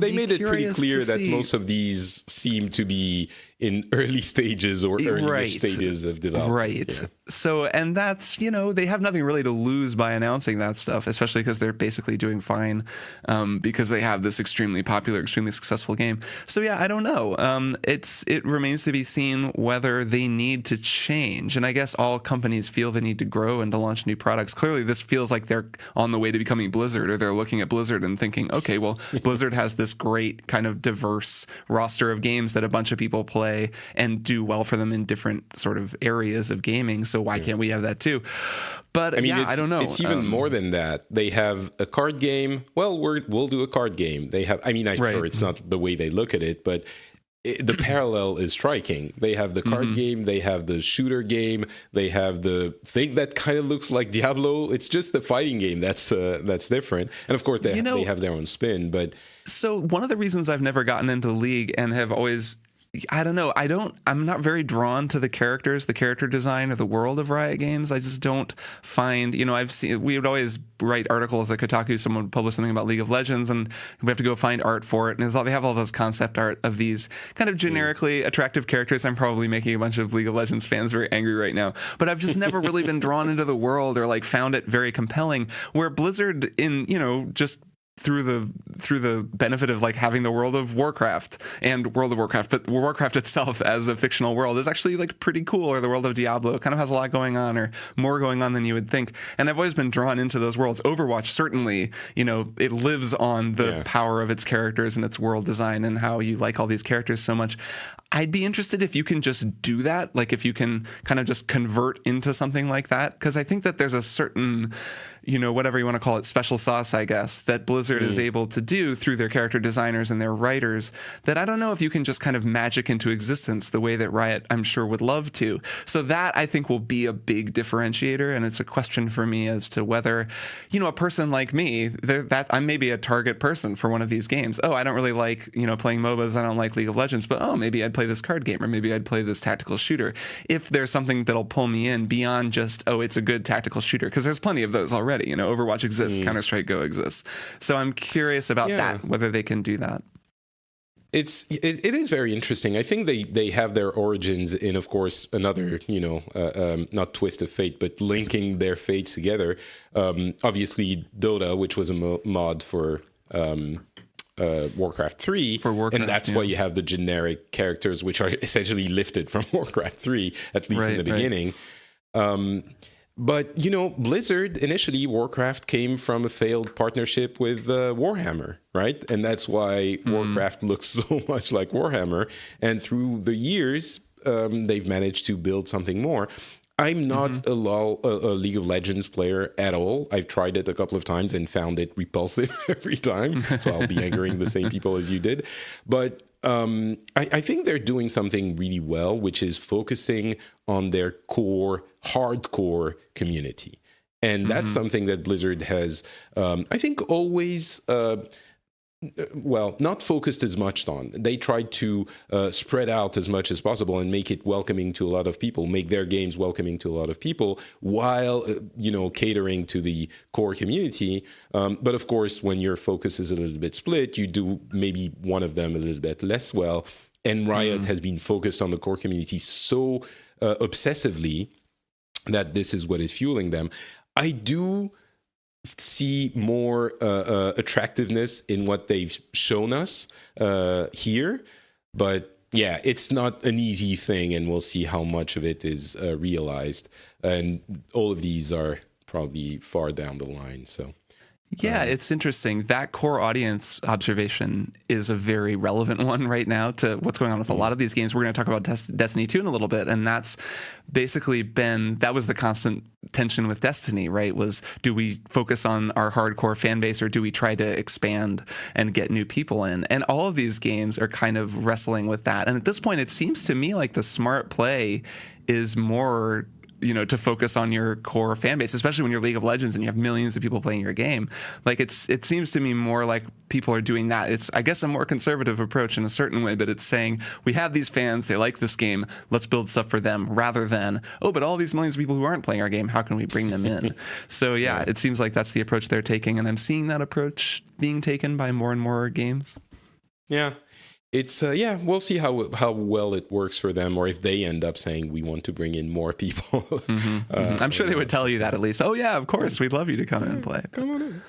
they made it pretty clear that most of these seem to be in early stages or early stages of development. Right. Yeah. So, and that's, they have nothing really to lose by announcing that stuff, especially because they're basically doing fine because they have this extremely popular, extremely successful game. So, yeah, I don't know. It remains to be seen whether they need to change. And I guess all companies feel they need to grow and to launch new products. Clearly, this feels like they're on the way to becoming Blizzard, or they're looking at Blizzard and thinking, okay, well, Blizzard has this great kind of diverse roster of games that a bunch of people play and do well for them in different sort of areas of gaming. So why can't we have that too? But I don't know. It's even more than that. They have a card game. Well, we'll do a card game. They have. I'm sure it's not the way they look at it, but the parallel is striking. They have the card game. They have the shooter game. They have the thing that kind of looks like Diablo. It's just the fighting game that's different. And of course, they have their own spin. But so one of the reasons I've never gotten into League and have always, I don't know. I'm not very drawn to the characters, the character design, or the world of Riot games. I just don't find, we would always write articles at Kotaku. Someone would publish something about League of Legends, and we have to go find art for it. And they have all those concept art of these kind of generically attractive characters. I'm probably making a bunch of League of Legends fans very angry right now, but I've just never really been drawn into the world or found it very compelling. Where Blizzard, just through the benefit of having the World of Warcraft, but Warcraft itself as a fictional world is actually pretty cool, or the world of Diablo kind of has a lot going on, or more going on than you would think. And I've always been drawn into those worlds. Overwatch certainly, it lives on the power of its characters and its world design and how you like all these characters so much. I'd be interested if you can just do that, if you can kind of just convert into something like that, because I think that there's a certain, whatever you want to call it, special sauce, I guess, that Blizzard is able to do through their character designers and their writers that I don't know if you can just kind of magic into existence the way that Riot, I'm sure, would love to. So that, I think, will be a big differentiator, and it's a question for me as to whether, a person like me, that I'm maybe a target person for one of these games. Oh, I don't really like, playing MOBAs. I don't like League of Legends, but maybe I'd play this card game, or maybe I'd play this tactical shooter. If there's something that'll pull me in beyond just, it's a good tactical shooter, because there's plenty of those already. Overwatch exists, Counter-Strike Go exists. So I'm curious about that, whether they can do that. It is very interesting. I think they have their origins in, of course, another, not twist of fate, but linking their fates together. Obviously, Dota, which was a mod for Warcraft 3, and that's why you have the generic characters, which are essentially lifted from Warcraft 3, at least in the beginning. But, Blizzard, initially, Warcraft came from a failed partnership with Warhammer, right? And that's why Warcraft looks so much like Warhammer. And through the years, they've managed to build something more. I'm not a League of Legends player at all. I've tried it a couple of times and found it repulsive every time. So I'll be angering the same people as you did. But I think they're doing something really well, which is focusing on their core, hardcore community. And that's something that Blizzard has, I think, always... not focused as much on. They tried to spread out as much as possible and make it welcoming to a lot of people, make their games welcoming to a lot of people, while, catering to the core community. But of course, when your focus is a little bit split, you do maybe one of them a little bit less well. And Riot has been focused on the core community so obsessively that this is what is fueling them. I do see more attractiveness in what they've shown us here, but it's not an easy thing, and we'll see how much of it is realized, and all of these are probably far down the line. So Yeah, it's interesting. That core audience observation is a very relevant one right now to what's going on with a lot of these games. We're going to talk about Destiny 2 in a little bit, and that's basically that was the constant tension with Destiny, right? Was, do we focus on our hardcore fan base, or do we try to expand and get new people in? And all of these games are kind of wrestling with that. And at this point, it seems to me like the smart play is more, to focus on your core fan base, especially when you're League of Legends and you have millions of people playing your game. Like it seems to me more like people are doing that. It's, I guess, a more conservative approach in a certain way, but it's saying we have these fans, they like this game, let's build stuff for them, rather than, but all these millions of people who aren't playing our game, how can we bring them in? So yeah, it seems like that's the approach they're taking, and I'm seeing that approach being taken by more and more games. Yeah. It's we'll see how well it works for them, or if they end up saying we want to bring in more people. I'm sure they would tell you that at least. Oh yeah, of course, we'd love you to come in and play. Come on in.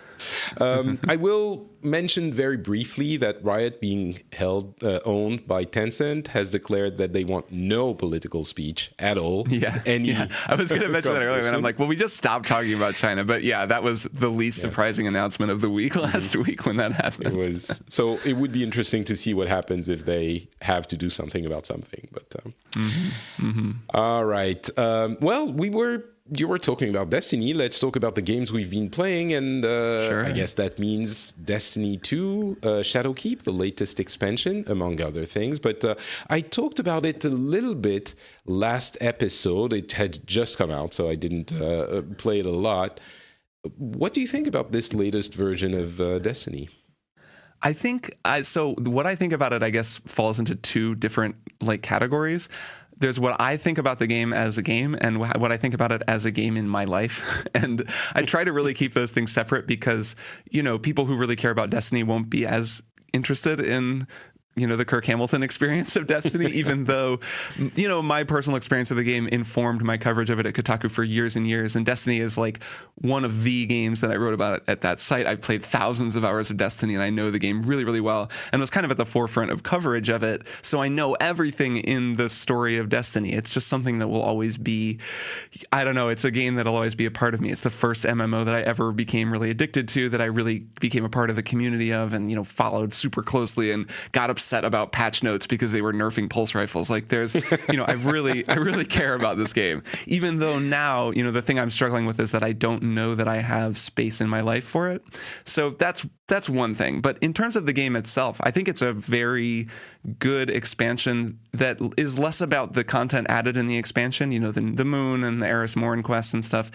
I will mention very briefly that Riot, being owned by Tencent, has declared that they want no political speech at all. Yeah, I was going to mention that earlier, and I'm like, well, we just stopped talking about China. But yeah, that was the least surprising announcement of the week last week when that happened. So it would be interesting to see what happens if they have to do something about something. But all right. You were talking about Destiny. Let's talk about the games we've been playing. And sure. I guess that means Destiny 2, Shadowkeep, the latest expansion, among other things. But I talked about it a little bit last episode. It had just come out, so I didn't play it a lot. What do you think about this latest version of Destiny? I think, so what I think about it, I guess, falls into two different categories. There's what I think about the game as a game, and what I think about it as a game in my life. And I try to really keep those things separate because, people who really care about Destiny won't be as interested in the Kirk Hamilton experience of Destiny, even though, my personal experience of the game informed my coverage of it at Kotaku for years and years. And Destiny is one of the games that I wrote about at that site. I've played thousands of hours of Destiny, and I know the game really, really well, and was kind of at the forefront of coverage of it. So I know everything in the story of Destiny. It's just something that will always be, I don't know, it's a game that'll always be a part of me. It's the first MMO that I ever became really addicted to, that I really became a part of the community of, and, followed super closely and got upset about patch notes because they were nerfing pulse rifles. There's, I really care about this game, even though now, the thing I'm struggling with is that I don't know that I have space in my life for it. So that's one thing. But in terms of the game itself, I think it's a very good expansion that is less about the content added in the expansion, the moon and the Eris Morn quests and stuff,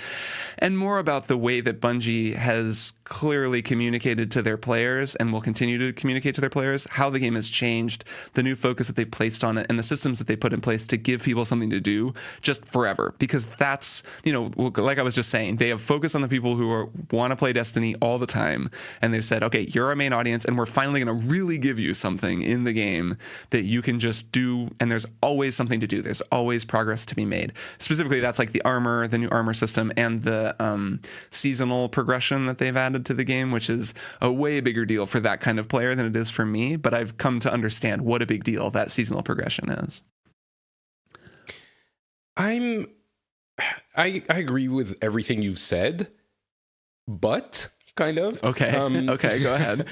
and more about the way that Bungie has clearly communicated to their players and will continue to communicate to their players how the game has changed, the new focus that they've placed on it, and the systems that they put in place to give people something to do just forever. Because that's, like I was just saying, they have focused on the people who want to play Destiny all the time, and they've said, okay, you're our main audience, and we're finally going to really give you something in the game that you can just do, and there's always something to do. There's always progress to be made. Specifically, that's the armor, the new armor system, and the seasonal progression that they've added to the game, which is a way bigger deal for that kind of player than it is for me. But I've come to understand what a big deal that seasonal progression is. I agree with everything you've said, but kind of. Okay. Okay, go ahead.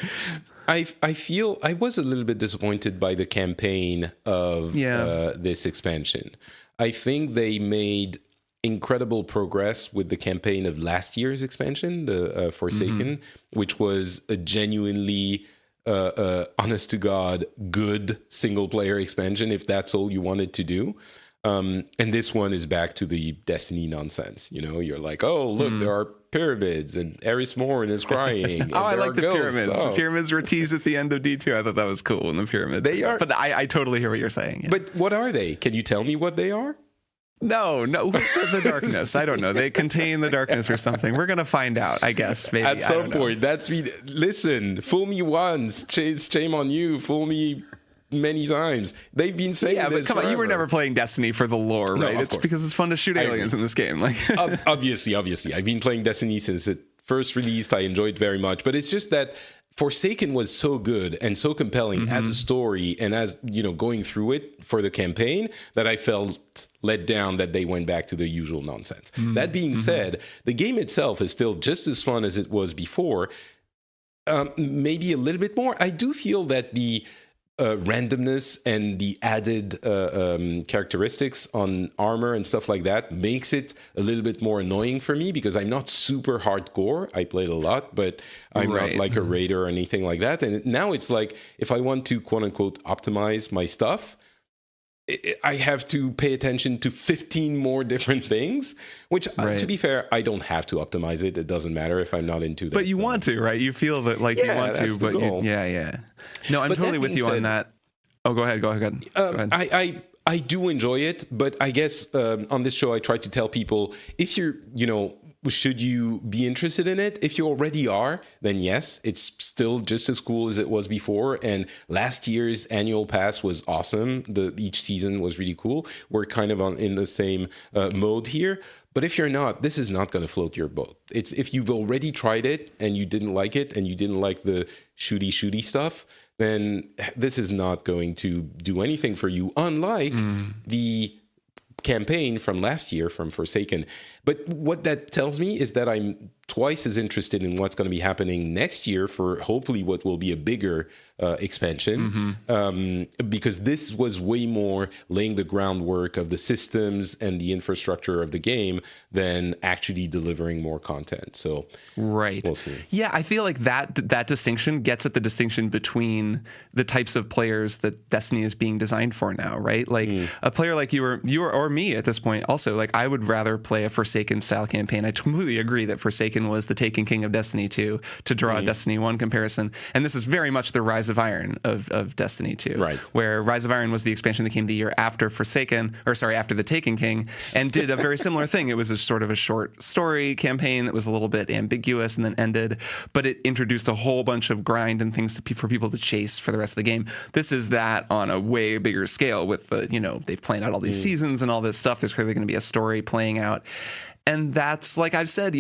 I feel I was a little bit disappointed by the campaign of this expansion. I think they made incredible progress with the campaign of last year's expansion, the Forsaken, which was a genuinely honest to God good single player expansion, if that's all you wanted to do. And this one is back to the Destiny nonsense. You're like, oh, look, there are pyramids, and Eris Morn is crying. I like the pyramids. Oh. The pyramids were teased at the end of D2. I thought that was cool in the pyramids. They are. But I totally hear what you're saying. Yeah. But what are they? Can you tell me what they are? No, the darkness. I don't know. They contain the darkness or something. We're going to find out, I guess. Maybe. At some point. Listen, fool me once, shame on you. Fool me many times. They've been saying this but come forever. on, you were never playing Destiny for the lore, right? No, it's because it's fun to shoot aliens in this game. Obviously. I've been playing Destiny since it first released. I enjoyed it very much. But it's just that Forsaken was so good and so compelling as a story and as, going through it for the campaign that I felt let down that they went back to the usual nonsense. That being said, the game itself is still just as fun as it was before, maybe a little bit more. I do feel that the randomness and the added characteristics on armor and stuff like that makes it a little bit more annoying for me because I'm not super hardcore. I played a lot, but I'm not like a raider or anything like that. And now it's like if I want to quote unquote optimize my stuff, I have to pay attention to 15 more different things, which, to be fair, I don't have to optimize it. It doesn't matter if I'm not into that. But you want to, right? You feel that like you want to, but No, I'm totally with you on that. Oh, go ahead. Go ahead. I do enjoy it, but I guess on this show I try to tell people if you're, should you be interested in it? If you already are, then yes, it's still just as cool as it was before. And last year's annual pass was awesome. Each season was really cool. We're kind of in the same mode here. But if you're not, this is not going to float your boat. It's if you've already tried it and you didn't like it and you didn't like the shooty stuff, then this is not going to do anything for you, unlike the campaign from last year from Forsaken. But what that tells me is that I'm twice as interested in what's going to be happening next year for hopefully what will be a bigger expansion, because this was way more laying the groundwork of the systems and the infrastructure of the game than actually delivering more content. So we'll see. Yeah, I feel like that distinction gets at the distinction between the types of players that Destiny is being designed for now, right? Like a player like you or me at this point also, like I would rather play a Forsaken style campaign. I completely agree that Forsaken was the Taken King of Destiny 2 to draw a Destiny 1 comparison. And this is very much the Rise of Iron of Destiny 2. Right. Where Rise of Iron was the expansion that came the year after after the Taken King, and did a very similar thing. It was a sort of a short story campaign that was a little bit ambiguous and then ended, but it introduced a whole bunch of grind and things for people to chase for the rest of the game. This is that on a way bigger scale with they've planned out all these seasons and all this stuff. There's clearly going to be a story playing out. And that's, like I've said,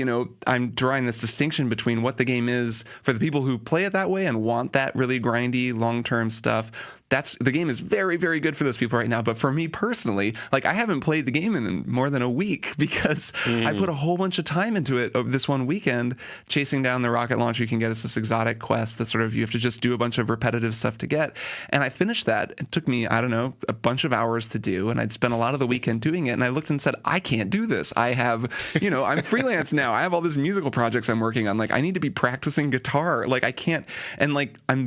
I'm drawing this distinction between what the game is for the people who play it that way and want that really grindy, long-term stuff. The game is very, very good for those people right now. But for me personally, like I haven't played the game in more than a week because I put a whole bunch of time into it over this one weekend, chasing down the rocket launcher you can get. It's this exotic quest that sort of you have to just do a bunch of repetitive stuff to get. And I finished that. It took me, I don't know, a bunch of hours to do. And I'd spent a lot of the weekend doing it. And I looked and said, I can't do this. I have, I'm freelance now. I have all these musical projects I'm working on. Like I need to be practicing guitar. Like I can't. And like I'm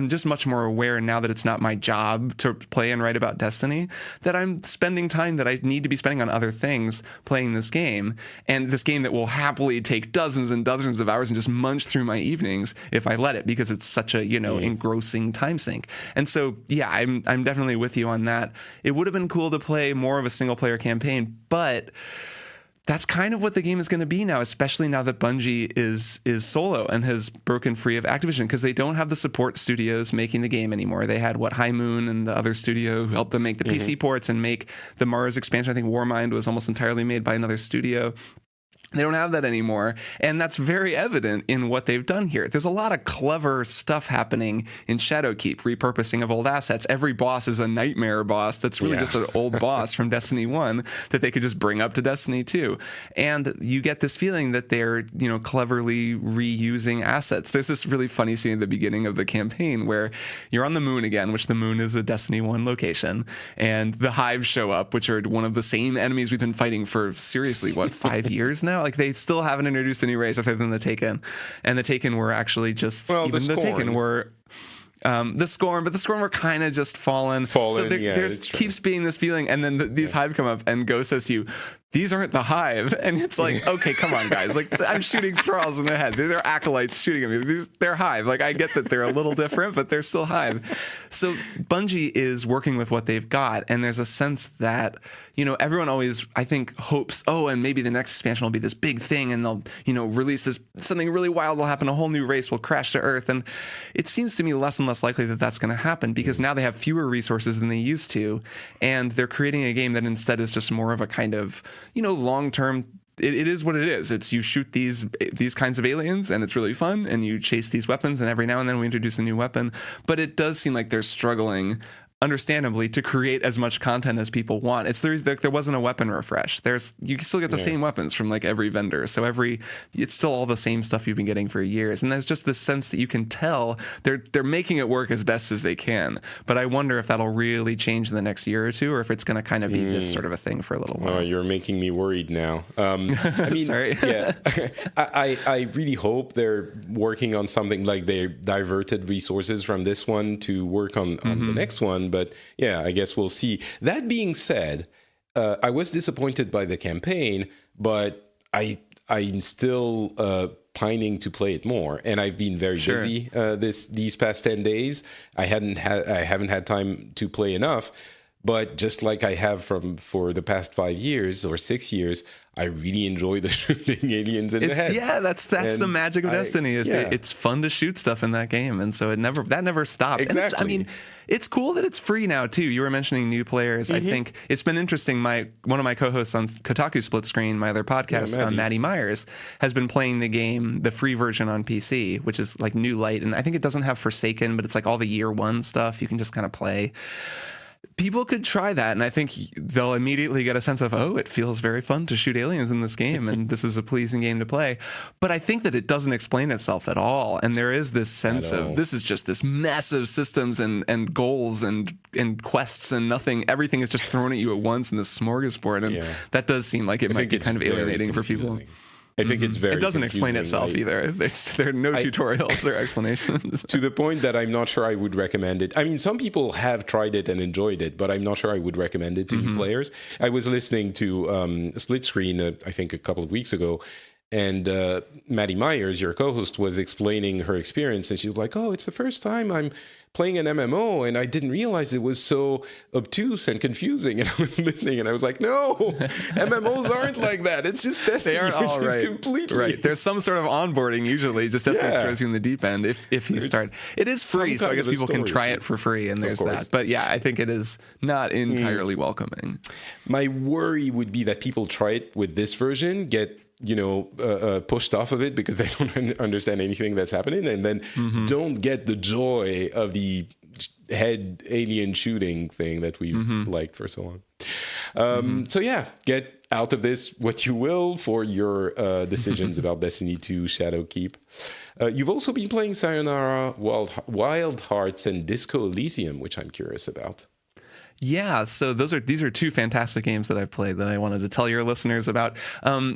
just much more aware now that it's not my job to play and write about Destiny, that I'm spending time that I need to be spending on other things playing this game, and this game that will happily take dozens and dozens of hours and just munch through my evenings if I let it, because it's such a engrossing time sink. And so yeah, I'm definitely with you on that. It would have been cool to play more of a single player campaign, but that's kind of what the game is going to be now, especially now that Bungie is solo and has broken free of Activision, because they don't have the support studios making the game anymore. They had High Moon and the other studio who helped them make the PC ports and make the Mars expansion. I think Warmind was almost entirely made by another studio. They don't have that anymore, and that's very evident in what they've done here. There's a lot of clever stuff happening in Shadowkeep, repurposing of old assets. Every boss is a nightmare boss that's really just an old boss from Destiny 1 that they could just bring up to Destiny 2. And you get this feeling that they're, cleverly reusing assets. There's this really funny scene at the beginning of the campaign where you're on the moon again, which the moon is a Destiny 1 location, and the Hive show up, which are one of the same enemies we've been fighting for, seriously, 5 years now? Like they still haven't introduced a new race other than the Taken, and the Taken were actually just the Taken were the Scorn, but the Scorn were kind of just fallen. So there keeps being this feeling, and then these Hive come up, and Ghost says to you, "These aren't the Hive," and it's like, okay, come on, guys. Like I'm shooting thralls in the head. They're acolytes shooting at me. They're Hive. Like I get that they're a little different, but they're still Hive. So Bungie is working with what they've got, and there's a sense that everyone always, I think, hopes, and maybe the next expansion will be this big thing, and they'll release this something really wild will happen. A whole new race will crash to Earth, and it seems to me less and less likely that that's going to happen because now they have fewer resources than they used to, and they're creating a game that instead is just more of a kind of long-term it is what it is. It's you shoot these kinds of aliens, and it's really fun, and you chase these weapons, and every now and then we introduce a new weapon. But it does seem like they're struggling, understandably, to create as much content as people want. There wasn't a weapon refresh. You still get the same weapons from like every vendor. So it's still all the same stuff you've been getting for years. And there's just this sense that you can tell they're making it work as best as they can. But I wonder if that'll really change in the next year or two, or if it's going to kind of be this sort of a thing for a little while. Oh, you're making me worried now. I mean, sorry. Yeah, I really hope they're working on something, like they diverted resources from this one to work on the next one. But yeah, I guess we'll see. That being said, I was disappointed by the campaign, but I'm still pining to play it more. And I've been very busy these past 10 days. I haven't had time to play enough. But just like I have for the past 5 years or 6 years, I really enjoy the shooting aliens in the head. Yeah, that's the magic of Destiny. It's fun to shoot stuff in that game, and so that never stops. Exactly. And it's cool that it's free now too. You were mentioning new players. I think it's been interesting. One of my co-hosts on Kotaku Split Screen, my other podcast, Maddie Myers, has been playing the game, the free version on PC, which is like New Light, and I think it doesn't have Forsaken, but it's like all the year one stuff you can just kind of play. People could try that, and I think they'll immediately get a sense of, oh, it feels very fun to shoot aliens in this game, and this is a pleasing game to play. But I think that it doesn't explain itself at all, and there is this sense of this is just this massive systems and goals and quests and nothing. Everything is just thrown at you at once in this smorgasbord, and that does seem like it might be kind of alienating for people. I think it's very. It doesn't explain itself either. There are no tutorials or explanations. To the point that I'm not sure I would recommend it. I mean, some people have tried it and enjoyed it, but I'm not sure I would recommend it to new players. I was listening to Split Screen, I think a couple of weeks ago, and Maddie Myers, your co-host, was explaining her experience, and she was like, "Oh, it's the first time I'm playing an MMO, and I didn't realize it was so obtuse and confusing." And I was listening, and I was like, "No, MMOs aren't like that. It's just Destiny. They aren't all right. Completely right. There's some sort of onboarding usually. Just Destiny throws you in the deep end if you start. It is free, so I guess people can try it for free, and there's that. But yeah, I think it is not entirely welcoming. My worry would be that people try it with this version, get pushed off of it because they don't understand anything that's happening, and then don't get the joy of the head alien shooting thing that we've liked for so long. So yeah, get out of this what you will for your decisions about Destiny 2 Shadowkeep. You've also been playing Sayonara, Wild Hearts, and Disco Elysium, which I'm curious about. Yeah, so these are two fantastic games that I've played that I wanted to tell your listeners about.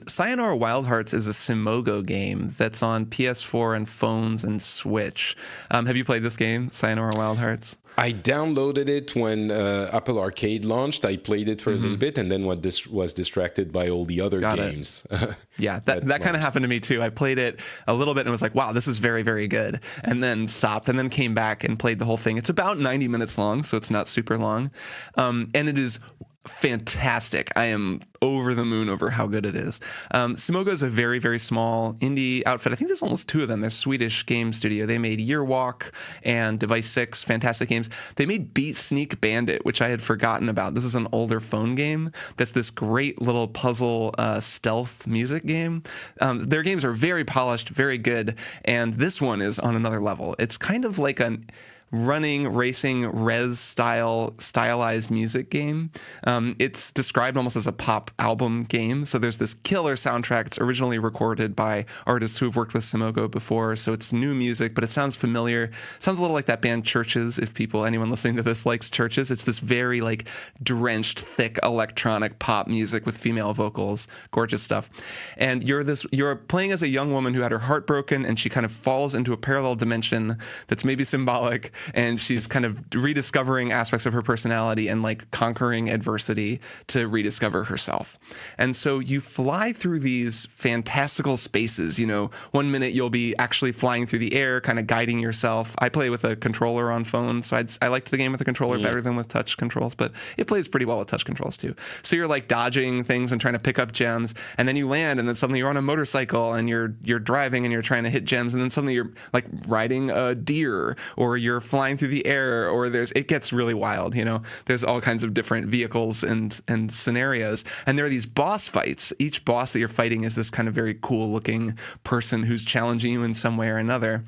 Sayonara Wild Hearts is a Simogo game that's on PS4 and phones and Switch. Have you played this game, Sayonara Wild Hearts? I downloaded it when Apple Arcade launched. I played it for a little bit, and then was distracted by all the other games. Yeah, that kind of happened to me too. I played it a little bit and was like, wow, this is very, very good. And then stopped and then came back and played the whole thing. It's about 90 minutes long, so it's not super long. And it is fantastic. I am over the moon over how good it is. Simogo is a very, very small indie outfit. I think there's almost two of them. They're Swedish game studio. They made Yearwalk and Device 6, fantastic games. They made Beat Sneak Bandit, which I had forgotten about. This is an older phone game that's this great little puzzle stealth music game. Their games are very polished, very good, and this one is on another level. It's kind of like a running, racing, stylized music game. It's described almost as a pop album game. So there's this killer soundtrack. It's originally recorded by artists who have worked with Simogo before. So it's new music, but it sounds familiar. It sounds a little like that band Churches. If anyone listening to this likes Churches, it's this very like drenched, thick electronic pop music with female vocals. Gorgeous stuff. And you're playing as a young woman who had her heart broken, and she kind of falls into a parallel dimension that's maybe symbolic. And she's kind of rediscovering aspects of her personality and like conquering adversity to rediscover herself. And so you fly through these fantastical spaces. 1 minute you'll be actually flying through the air, kind of guiding yourself. I play with a controller on phone, so I liked the game with the controller better than with touch controls, but it plays pretty well with touch controls too. So you're like dodging things and trying to pick up gems, and then you land, and then suddenly you're on a motorcycle and you're driving and you're trying to hit gems, and then suddenly you're like riding a deer, or you're flying through the air, or it gets really wild. There's all kinds of different vehicles and scenarios, and there are these boss fights. Each boss that you're fighting is this kind of very cool looking person who's challenging you in some way or another.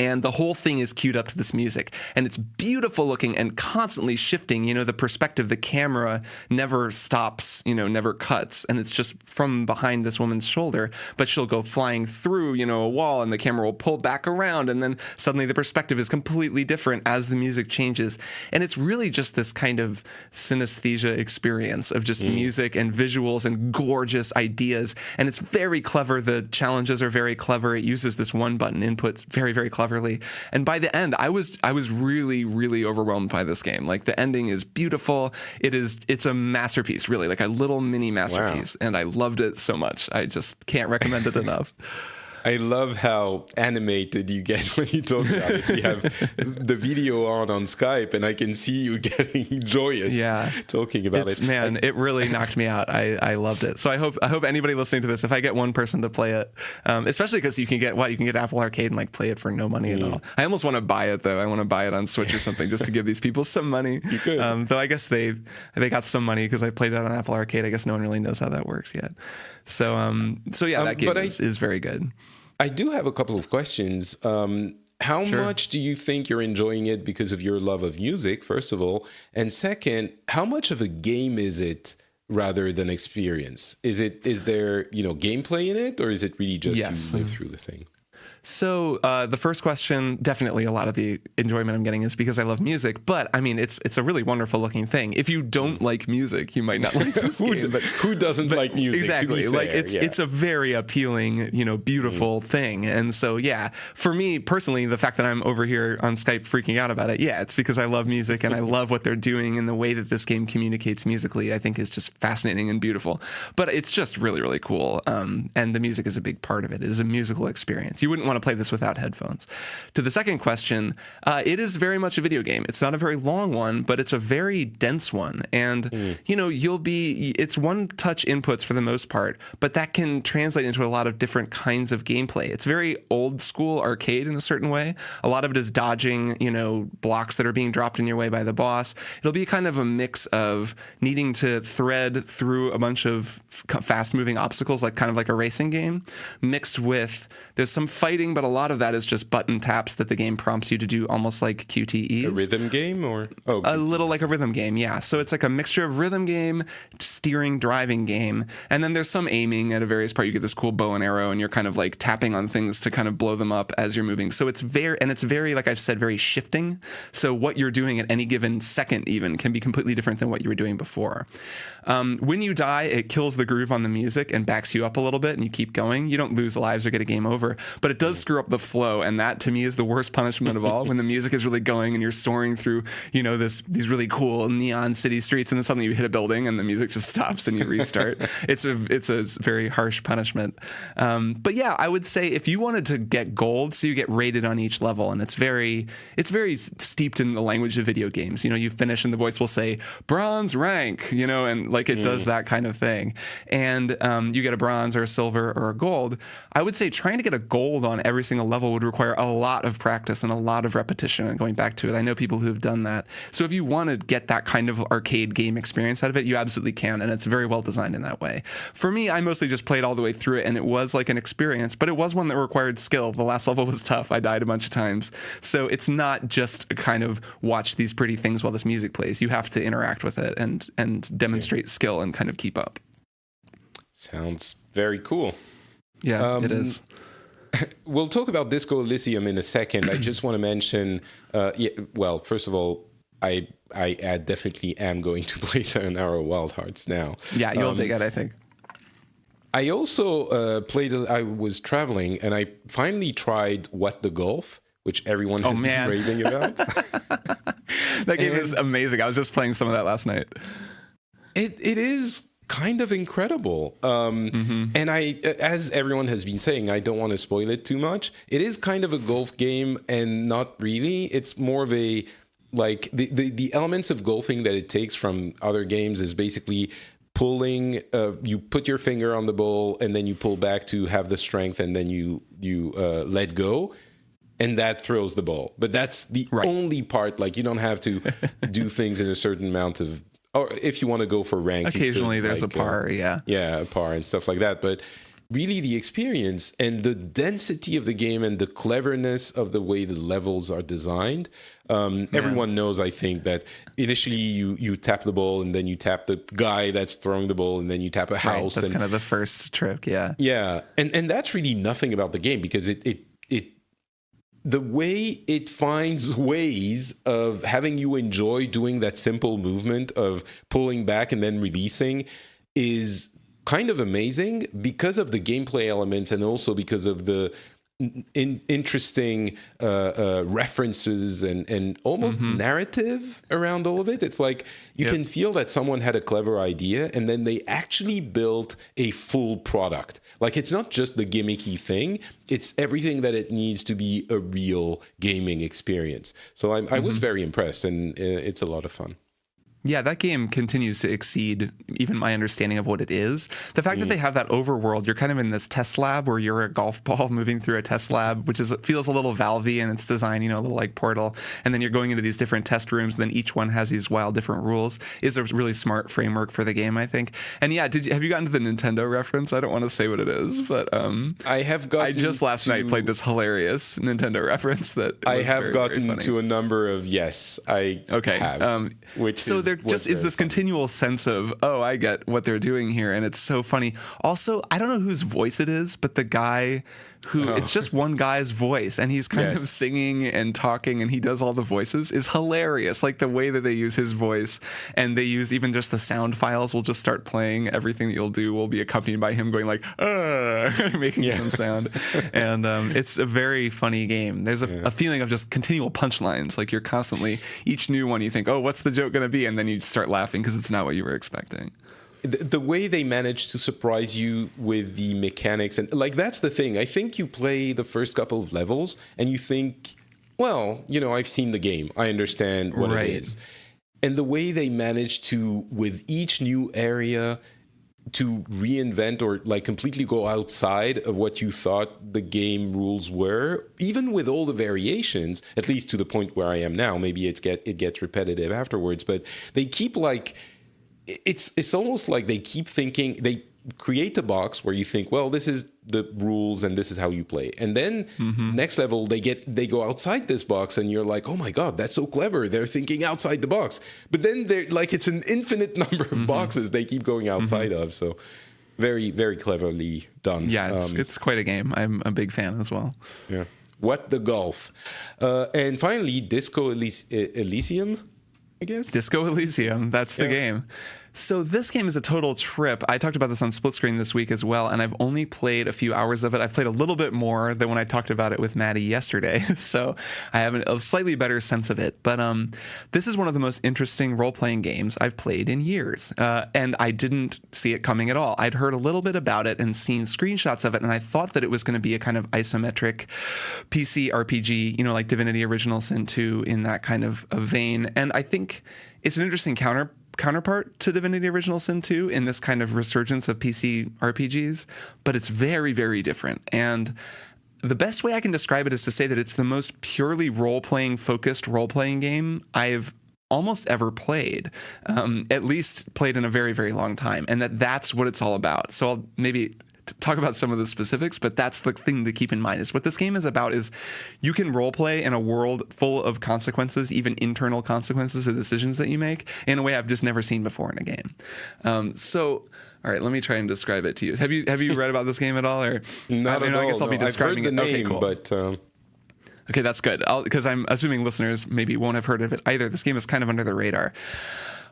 And the whole thing is queued up to this music. And it's beautiful looking and constantly shifting. The perspective, the camera never stops, never cuts. And it's just from behind this woman's shoulder. But she'll go flying through, a wall, and the camera will pull back around. And then suddenly the perspective is completely different as the music changes. And it's really just this kind of synesthesia experience of just music and visuals and gorgeous ideas. And it's very clever. The challenges are very clever. It uses this one button input very, very cleverly. And by the end, I was really, really overwhelmed by this game. Like, the ending is beautiful. It's a masterpiece, really, like a little mini masterpiece. Wow. And I loved it so much. I just can't recommend it enough. I love how animated you get when you talk about it. We have the video on Skype, and I can see you getting joyous talking about it. Man, it really knocked me out. I loved it. So I hope anybody listening to this, if I get one person to play it, especially because you can get Apple Arcade and play it for no money at all. I almost want to buy it though. I want to buy it on Switch or something just to give these people some money. You could. Though I guess they got some money because I played it on Apple Arcade. I guess no one really knows how that works yet. So that game is very good. I do have a couple of questions. How much do you think you're enjoying it because of your love of music, first of all? And second, how much of a game is it rather than experience? Is there gameplay in it, or is it really just you live through the thing? So the first question, definitely a lot of the enjoyment I'm getting is because I love music. But I mean, it's a really wonderful looking thing. If you don't like music, you might not like this game. But who doesn't like music? Exactly. To be fair, it's a very appealing, beautiful thing. And so for me personally, the fact that I'm over here on Skype freaking out about it, it's because I love music and I love what they're doing, and the way that this game communicates musically, I think, is just fascinating and beautiful. But it's just really, really cool. And the music is a big part of it. It is a musical experience. You wouldn't want to play this without headphones. To the second question, it is very much a video game. It's not a very long one, but it's a very dense one. And, it's one-touch inputs for the most part, but that can translate into a lot of different kinds of gameplay. It's very old-school arcade in a certain way. A lot of it is dodging, blocks that are being dropped in your way by the boss. It'll be kind of a mix of needing to thread through a bunch of fast-moving obstacles, kind of like a racing game, mixed with there's some fighting, but a lot of that is just button taps that the game prompts you to do, almost like QTEs. A rhythm game, or a little like a rhythm game, yeah. So it's like a mixture of rhythm game, steering, driving game, and then there's some aiming at a various part. You get this cool bow and arrow, and you're kind of tapping on things to kind of blow them up as you're moving. So it's very, like I've said, very shifting. So what you're doing at any given second even can be completely different than what you were doing before. When you die, it kills the groove on the music and backs you up a little bit, and you keep going. You don't lose lives or get a game over, but it does screw up the flow, and that to me is the worst punishment of all. When the music is really going and you're soaring through, these really cool neon city streets, and then suddenly you hit a building and the music just stops and you restart. It's a very harsh punishment. But I would say if you wanted to get gold, so you get rated on each level, and it's very steeped in the language of video games. You finish and the voice will say bronze rank, and it does that kind of thing. And you get a bronze or a silver or a gold. I would say trying to get a gold on every single level would require a lot of practice and a lot of repetition and going back to it. I know people who have done that. So if you want to get that kind of arcade game experience out of it, you absolutely can, and it's very well designed in that way. For me, I mostly just played all the way through it, and it was like an experience, but it was one that required skill. The last level was tough. I died a bunch of times. So it's not just a kind of watch these pretty things while this music plays. You have to interact with it and demonstrate skill and kind of keep up. Sounds very cool. Yeah, it is. We'll talk about Disco Elysium in a second. I just want to mention, first of all, I definitely am going to play Sayonara Wild Hearts now. Yeah, you'll dig it, I think. I also I was traveling, and I finally tried What the Golf, which everyone has been raving about. That game is amazing. I was just playing some of that last night. It is kind of incredible. And as everyone has been saying, I don't want to spoil it too much. It is kind of a golf game, and not really. It's more of a, the elements of golfing that it takes from other games is basically pulling, you put your finger on the ball and then you pull back to have the strength, and then you let go. and that throws the ball. But that's the only part. Like, you don't have to do things in a certain amount of, or if you want to go for ranks. Occasionally there's a par, Yeah, a par and stuff like that. But really the experience and the density of the game and the cleverness of the way the levels are designed. Everyone knows, I think, that initially you tap the ball and then you tap the guy that's throwing the ball and then you tap a house. That's kind of the first trick, Yeah, and that's really nothing about the game, because it the way it finds ways of having you enjoy doing that simple movement of pulling back and then releasing is kind of amazing, because of the gameplay elements and also because of the interesting references and almost narrative around all of it. It's like you can feel that someone had a clever idea and then they actually built a full product. Like, it's not just the gimmicky thing, it's everything that it needs to be a real gaming experience. So I was very impressed, and it's a lot of fun. Yeah, that game continues to exceed even my understanding of what it is. The fact that they have that overworld, you're kind of in this test lab where you're a golf ball moving through a test lab, which feels a little Valve-y in its design, a little like Portal. And then you're going into these different test rooms, and then each one has these wild different rules. Is a really smart framework for the game, I think. And yeah, have you gotten to the Nintendo reference? I don't want to say what it is, but I have gotten. I just last night played this hilarious Nintendo reference that I have very, gotten very funny. To a number of have, which so there just is this continual sense of, oh, I get what they're doing here, and it's so funny. Also, I don't know whose voice it is, but the guy who it's just one guy's voice, and he's kind of singing and talking, and he does all the voices, is hilarious. Like the way that they use his voice, and they use even just the sound files will just start playing. Everything that you'll do will be accompanied by him going like, making some sound. And it's a very funny game. There's a feeling of just continual punchlines. Like you're constantly, each new one you think, oh, what's the joke going to be? And then you start laughing because it's not what you were expecting. The way they manage to surprise you with the mechanics, and like that's the thing. I think you play the first couple of levels and you think, well, I've seen the game, I understand what it is. And the way they manage to, with each new area, to reinvent or like completely go outside of what you thought the game rules were, even with all the variations, at least to the point where I am now. Maybe it gets repetitive afterwards, but they keep like. It's almost like they keep thinking, they create a box where you think, well, this is the rules and this is how you play. And then next level, they go outside this box and you're like, oh my God, that's so clever. They're thinking outside the box. But then they're like, it's an infinite number of boxes they keep going outside of. So very, very cleverly done. Yeah, it's quite a game. I'm a big fan as well. Yeah. What the golf. And finally, Disco Elysium, I guess. Disco Elysium, that's the game. So this game is a total trip. I talked about this on Split Screen this week as well, and I've only played a few hours of it. I've played a little bit more than when I talked about it with Maddie yesterday, so I have a slightly better sense of it. But this is one of the most interesting role-playing games I've played in years, and I didn't see it coming at all. I'd heard a little bit about it and seen screenshots of it, and I thought that it was going to be a kind of isometric PC RPG, like Divinity Original Sin 2 in that kind of vein. And I think it's an interesting counterpart to Divinity Original Sin 2 in this kind of resurgence of PC RPGs, but it's very, very different. And the best way I can describe it is to say that it's the most purely focused role-playing game I've almost ever played, at least played in a very, very long time, and that's what it's all about. So I'll maybe talk about some of the specifics, but that's the thing to keep in mind is what this game is about is you can role play in a world full of consequences, even internal consequences of decisions that you make in a way I've just never seen before in a game. So all right, let me try and describe it to you. Have you read about this game at all? Or Not at all. I guess I'll be describing I've heard the it. name, Okay, cool. But okay, that's good. Because I'm assuming listeners maybe won't have heard of it either. This game is kind of under the radar.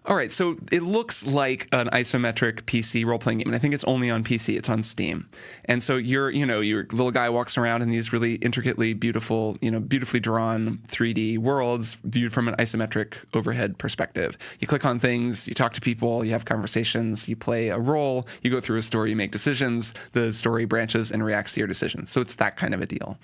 All right, so it looks like an isometric PC role-playing game, and I think it's only on PC. It's on Steam. And so your little guy walks around in these really intricately beautiful, beautifully drawn 3D worlds viewed from an isometric overhead perspective. You click on things, you talk to people, you have conversations, you play a role, you go through a story, you make decisions, the story branches and reacts to your decisions. So it's that kind of a deal.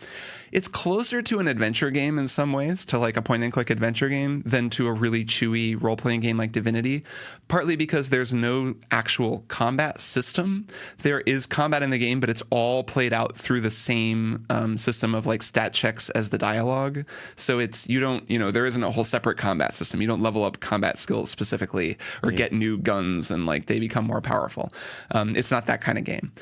It's closer to an adventure game in some ways, to like a point-and-click adventure game, than to a really chewy role-playing game like Divinity affinity, partly because there's no actual combat system. There is combat in the game, but it's all played out through the same system of like stat checks as the dialogue. So there isn't a whole separate combat system. You don't level up combat skills specifically or get new guns and like they become more powerful. It's not that kind of game.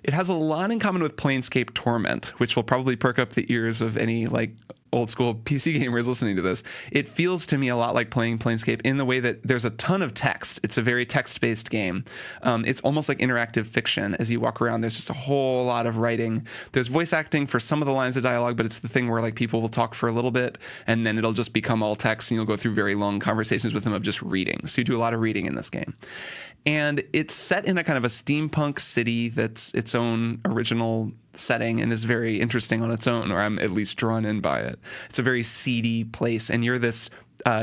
It has a lot in common with Planescape Torment, which will probably perk up the ears of any like old school PC gamers listening to this. It feels to me a lot like playing Planescape in the way that there's a ton of text. It's a very text-based game. It's almost like interactive fiction. As you walk around, there's just a whole lot of writing. There's voice acting for some of the lines of dialogue, but it's the thing where like people will talk for a little bit and then it'll just become all text and you'll go through very long conversations with them of just reading. So you do a lot of reading in this game. And it's set in a kind of a steampunk city that's its own original setting and is very interesting on its own, or I'm at least drawn in by it. It's a very seedy place, and you're this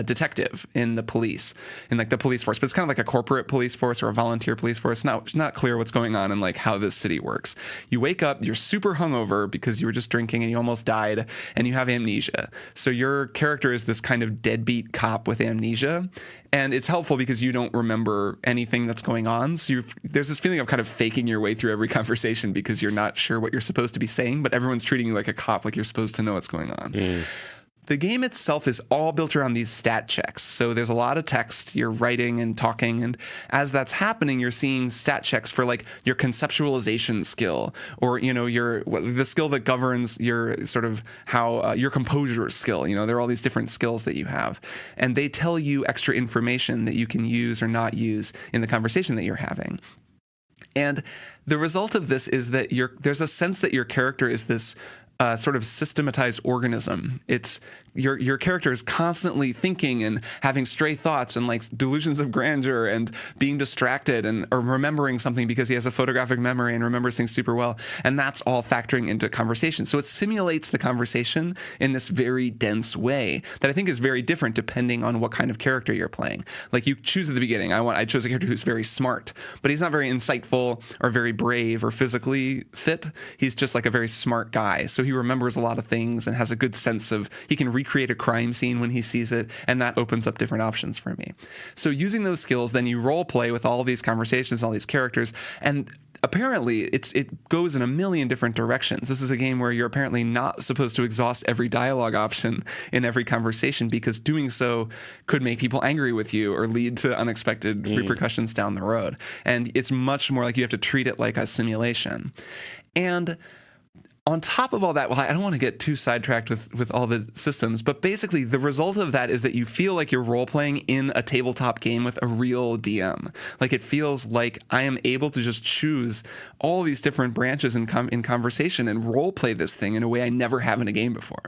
detective in the police, in like the police force, but it's kind of like a corporate police force or a volunteer police force. It's not clear what's going on and like how this city works. You wake up, you're super hungover because you were just drinking and you almost died, and you have amnesia. So your character is this kind of deadbeat cop with amnesia. And it's helpful because you don't remember anything that's going on. So there's this feeling of kind of faking your way through every conversation because you're not sure what you're supposed to be saying, but everyone's treating you like a cop, like you're supposed to know what's going on. The game itself is all built around these stat checks. So there's a lot of text, you're writing and talking, and as that's happening, you're seeing stat checks for like your conceptualization skill, or the skill that governs your sort of how your composure skill. There are all these different skills that you have, and they tell you extra information that you can use or not use in the conversation that you're having. And the result of this is that there's a sense that your character is this sort of systematized organism. It's your character is constantly thinking and having stray thoughts and like delusions of grandeur and being distracted or remembering something because he has a photographic memory and remembers things super well. And that's all factoring into conversation. So it simulates the conversation in this very dense way that I think is very different depending on what kind of character you're playing. Like you choose at the beginning, I chose a character who's very smart, but he's not very insightful or very brave or physically fit. He's just like a very smart guy. So he remembers a lot of things and has a good sense of, he can recreate a crime scene when he sees it, and that opens up different options for me. So using those skills, then you role play with all these conversations, all these characters, and apparently it goes in a million different directions. This is a game where you're apparently not supposed to exhaust every dialogue option in every conversation, because doing so could make people angry with you or lead to unexpected repercussions down the road. And it's much more like you have to treat it like a simulation. And on top of all that, well, I don't want to get too sidetracked with all the systems, but basically the result of that is that you feel like you're role-playing in a tabletop game with a real DM. Like it feels like I am able to just choose all these different branches in conversation and role-play this thing in a way I never have in a game before.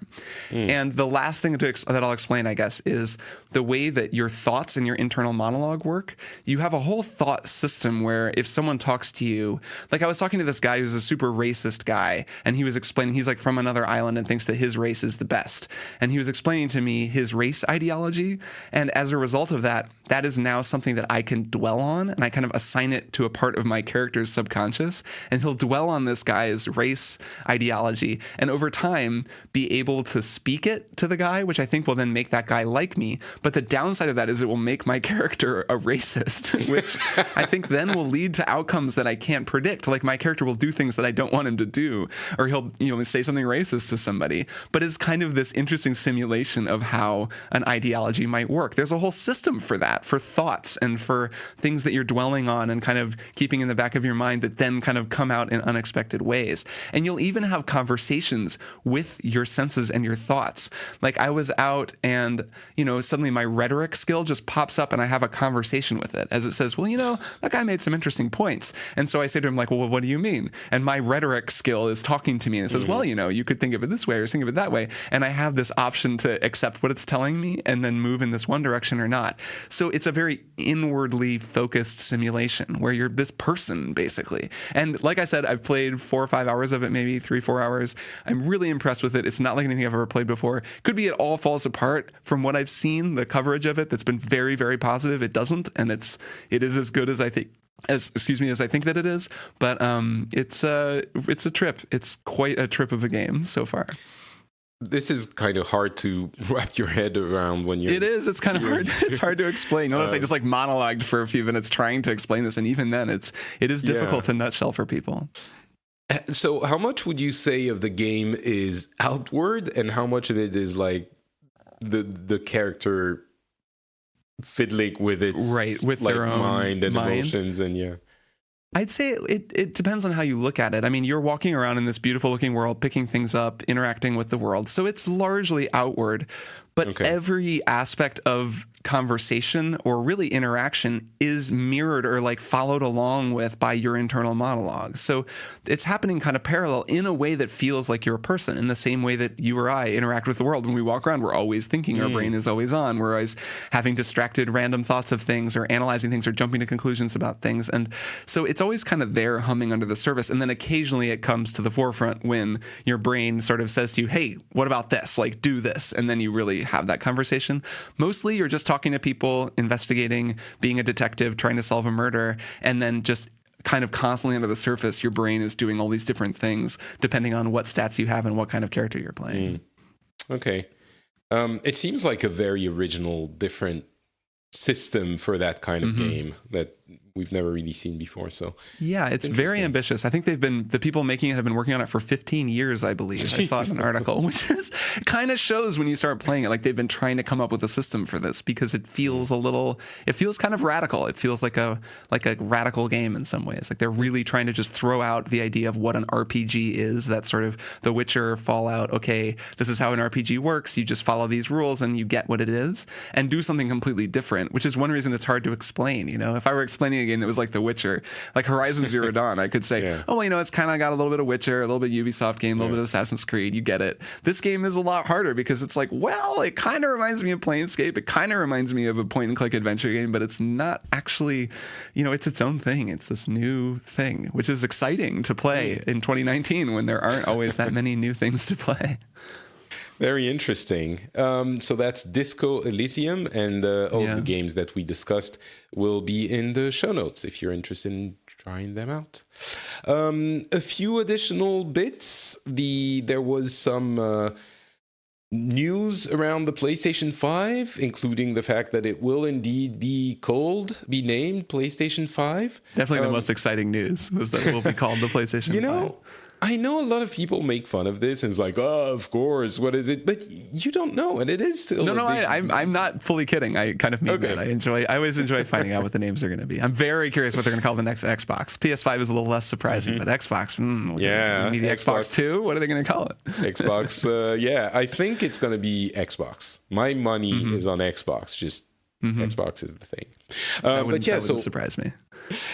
And the last thing that I'll explain, I guess, is the way that your thoughts and your internal monologue work. You have a whole thought system where if someone talks to you, like I was talking to this guy who's a super racist guy, and he was explaining, he's like from another island and thinks that his race is the best. And he was explaining to me his race ideology. And as a result of that, that is now something that I can dwell on, and I kind of assign it to a part of my character's subconscious. And he'll dwell on this guy's race ideology, and over time be able to speak it to the guy, which I think will then make that guy like me. But the downside of that is it will make my character a racist, which I think then will lead to outcomes that I can't predict. Like my character will do things that I don't want him to do, or he'll say something racist to somebody. But it's kind of this interesting simulation of how an ideology might work. There's a whole system for that, for thoughts and for things that you're dwelling on and kind of keeping in the back of your mind that then kind of come out in unexpected ways. And you'll even have conversations with your senses and your thoughts. Like I was out and, suddenly my rhetoric skill just pops up and I have a conversation with it as it says, well, that guy made some interesting points. And so I say to him like, well, what do you mean? And my rhetoric skill is talking to me and it says, well, you could think of it this way or think of it that way. And I have this option to accept what it's telling me and then move in this one direction or not. So it's a very inwardly focused simulation where you're this person basically. And like I said, I've played 4 or 5 hours of it, maybe 3-4 hours. I'm really impressed with it. It's not like anything I've ever played before. Could be it all falls apart from what I've seen, the coverage of it that's been very, very positive. It doesn't, and it is as good as I think. As I think that it is, but it's a trip. It's quite a trip of a game so far. this is kind of hard to wrap your head around when you're... It is. It's kind of hard. It's hard to explain. Notice I just like monologued for a few minutes trying to explain this. And even then, it is difficult to nutshell for people. So how much would you say of the game is outward and how much of it is like the character fiddling with its with like their own mind and emotions and I'd say it depends on how you look at it. I mean, you're walking around in this beautiful looking world, picking things up, interacting with the world. So it's largely outward, but every aspect of conversation or really interaction is mirrored or like followed along with by your internal monologue. So it's happening kind of parallel in a way that feels like you're a person, in the same way that you or I interact with the world. When we walk around, we're always thinking, our brain is always on. We're always having distracted random thoughts of things or analyzing things or jumping to conclusions about things. And so it's always kind of there humming under the surface. And then occasionally it comes to the forefront when your brain sort of says to you, hey, what about this? Like, do this. And then you really have that conversation. Mostly you're just talking to people, investigating, being a detective, trying to solve a murder, and then just kind of constantly under the surface, your brain is doing all these different things depending on what stats you have and what kind of character you're playing. Okay. It seems like a very original, different system for that kind of game that we've never really seen before. So yeah, it's very ambitious. I think the people making it have been working on it for 15 years, I believe. I saw it in an article, which is kind of shows when you start playing it, like they've been trying to come up with a system for this because it feels it feels kind of radical. It feels like a radical game in some ways. Like they're really trying to just throw out the idea of what an RPG is, that sort of The Witcher, Fallout. Okay, this is how an RPG works. You just follow these rules and you get what it is, and do something completely different, which is one reason it's hard to explain. You know, if I were explaining a game that was like The Witcher, like Horizon Zero Dawn, I could say, oh, well, you know, it's kind of got a little bit of Witcher, a little bit Ubisoft game, a little bit of Assassin's Creed. You get it. This game is a lot harder because it's like, well, it kind of reminds me of Planescape. It kind of reminds me of a point and click adventure game, but it's not actually, you know, it's its own thing. It's this new thing, which is exciting to play in 2019 when there aren't always that many new things to play. Very interesting. So that's Disco Elysium, and all of the games that we discussed will be in the show notes if you're interested in trying them out. A few additional bits. There was some news around the PlayStation 5, including the fact that it will indeed be named PlayStation 5. Definitely the most exciting news was that it will be called the PlayStation 5. You know, I know a lot of people make fun of this and it's like, oh, of course, what is it? But you don't know, and it is still. No, I'm not fully kidding. I kind of mean that. I always enjoy finding out what the names are going to be. I'm very curious what they're going to call the next Xbox. PS5 is a little less surprising, but Xbox, maybe the Xbox 2. What are they going to call it? Xbox, I think it's going to be Xbox. My money is on Xbox. Just Xbox is the thing. That wouldn't surprise me.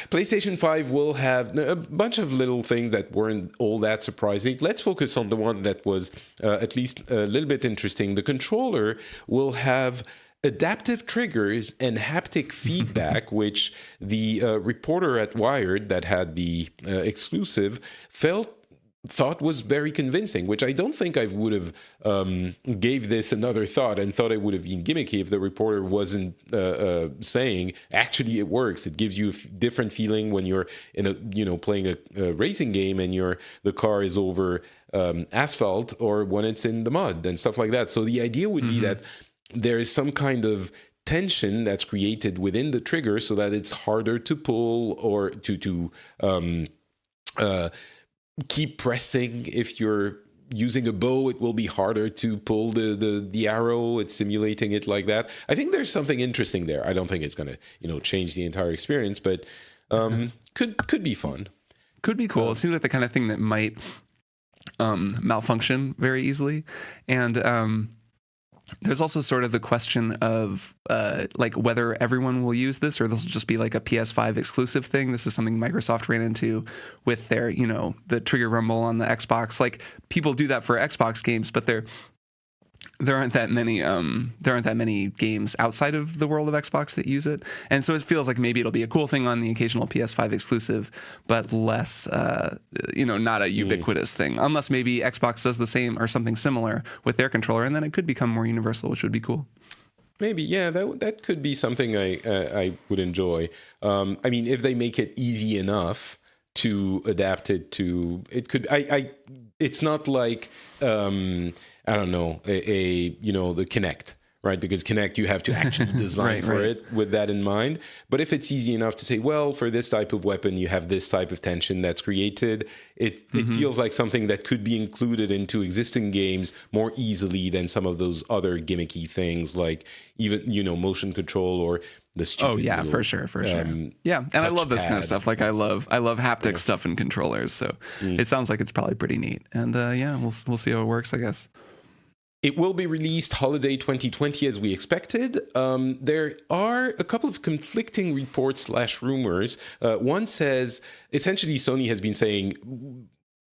PlayStation 5 will have a bunch of little things that weren't all that surprising. Let's focus on the one that was at least a little bit interesting. The controller will have adaptive triggers and haptic feedback, which the reporter at Wired that had the exclusive thought was very convincing, which I don't think I would have gave this another thought and thought it would have been gimmicky if the reporter wasn't saying, actually it works. It gives you a different feeling when you're playing a racing game and the car is over asphalt or when it's in the mud and stuff like that. So the idea would be that there is some kind of tension that's created within the trigger so that it's harder to pull or to keep pressing. If you're using a bow, it will be harder to pull the arrow. It's simulating it like that. I think there's something interesting there. I don't think it's going to change the entire experience, but could be fun. Could be cool. It seems like the kind of thing that might malfunction very easily, and there's also sort of the question of like whether everyone will use this or this will just be like a PS5 exclusive thing. This is something Microsoft ran into with their, the trigger rumble on the Xbox. Like people do that for Xbox games, but there aren't that many games outside of the world of Xbox that use it. And so it feels like maybe it'll be a cool thing on the occasional PS5 exclusive, but less, not a ubiquitous thing, unless maybe Xbox does the same or something similar with their controller. And then it could become more universal, which would be cool. Maybe, yeah, that could be something I would enjoy. I mean, if they make it easy enough to adapt it to, it could, I it's not like I don't know, the Kinect, right? Because Kinect, you have to actually design for it with that in mind. But if it's easy enough to say, well, for this type of weapon, you have this type of tension that's created, it feels like something that could be included into existing games more easily than some of those other gimmicky things, like even, motion control or the stupid little, for sure. Yeah, and I love this kind of stuff. Like I love haptic stuff in controllers. So it sounds like it's probably pretty neat. And we'll see how it works, I guess. It will be released holiday 2020 as we expected. There are a couple of conflicting reports / rumors. One says, essentially Sony has been saying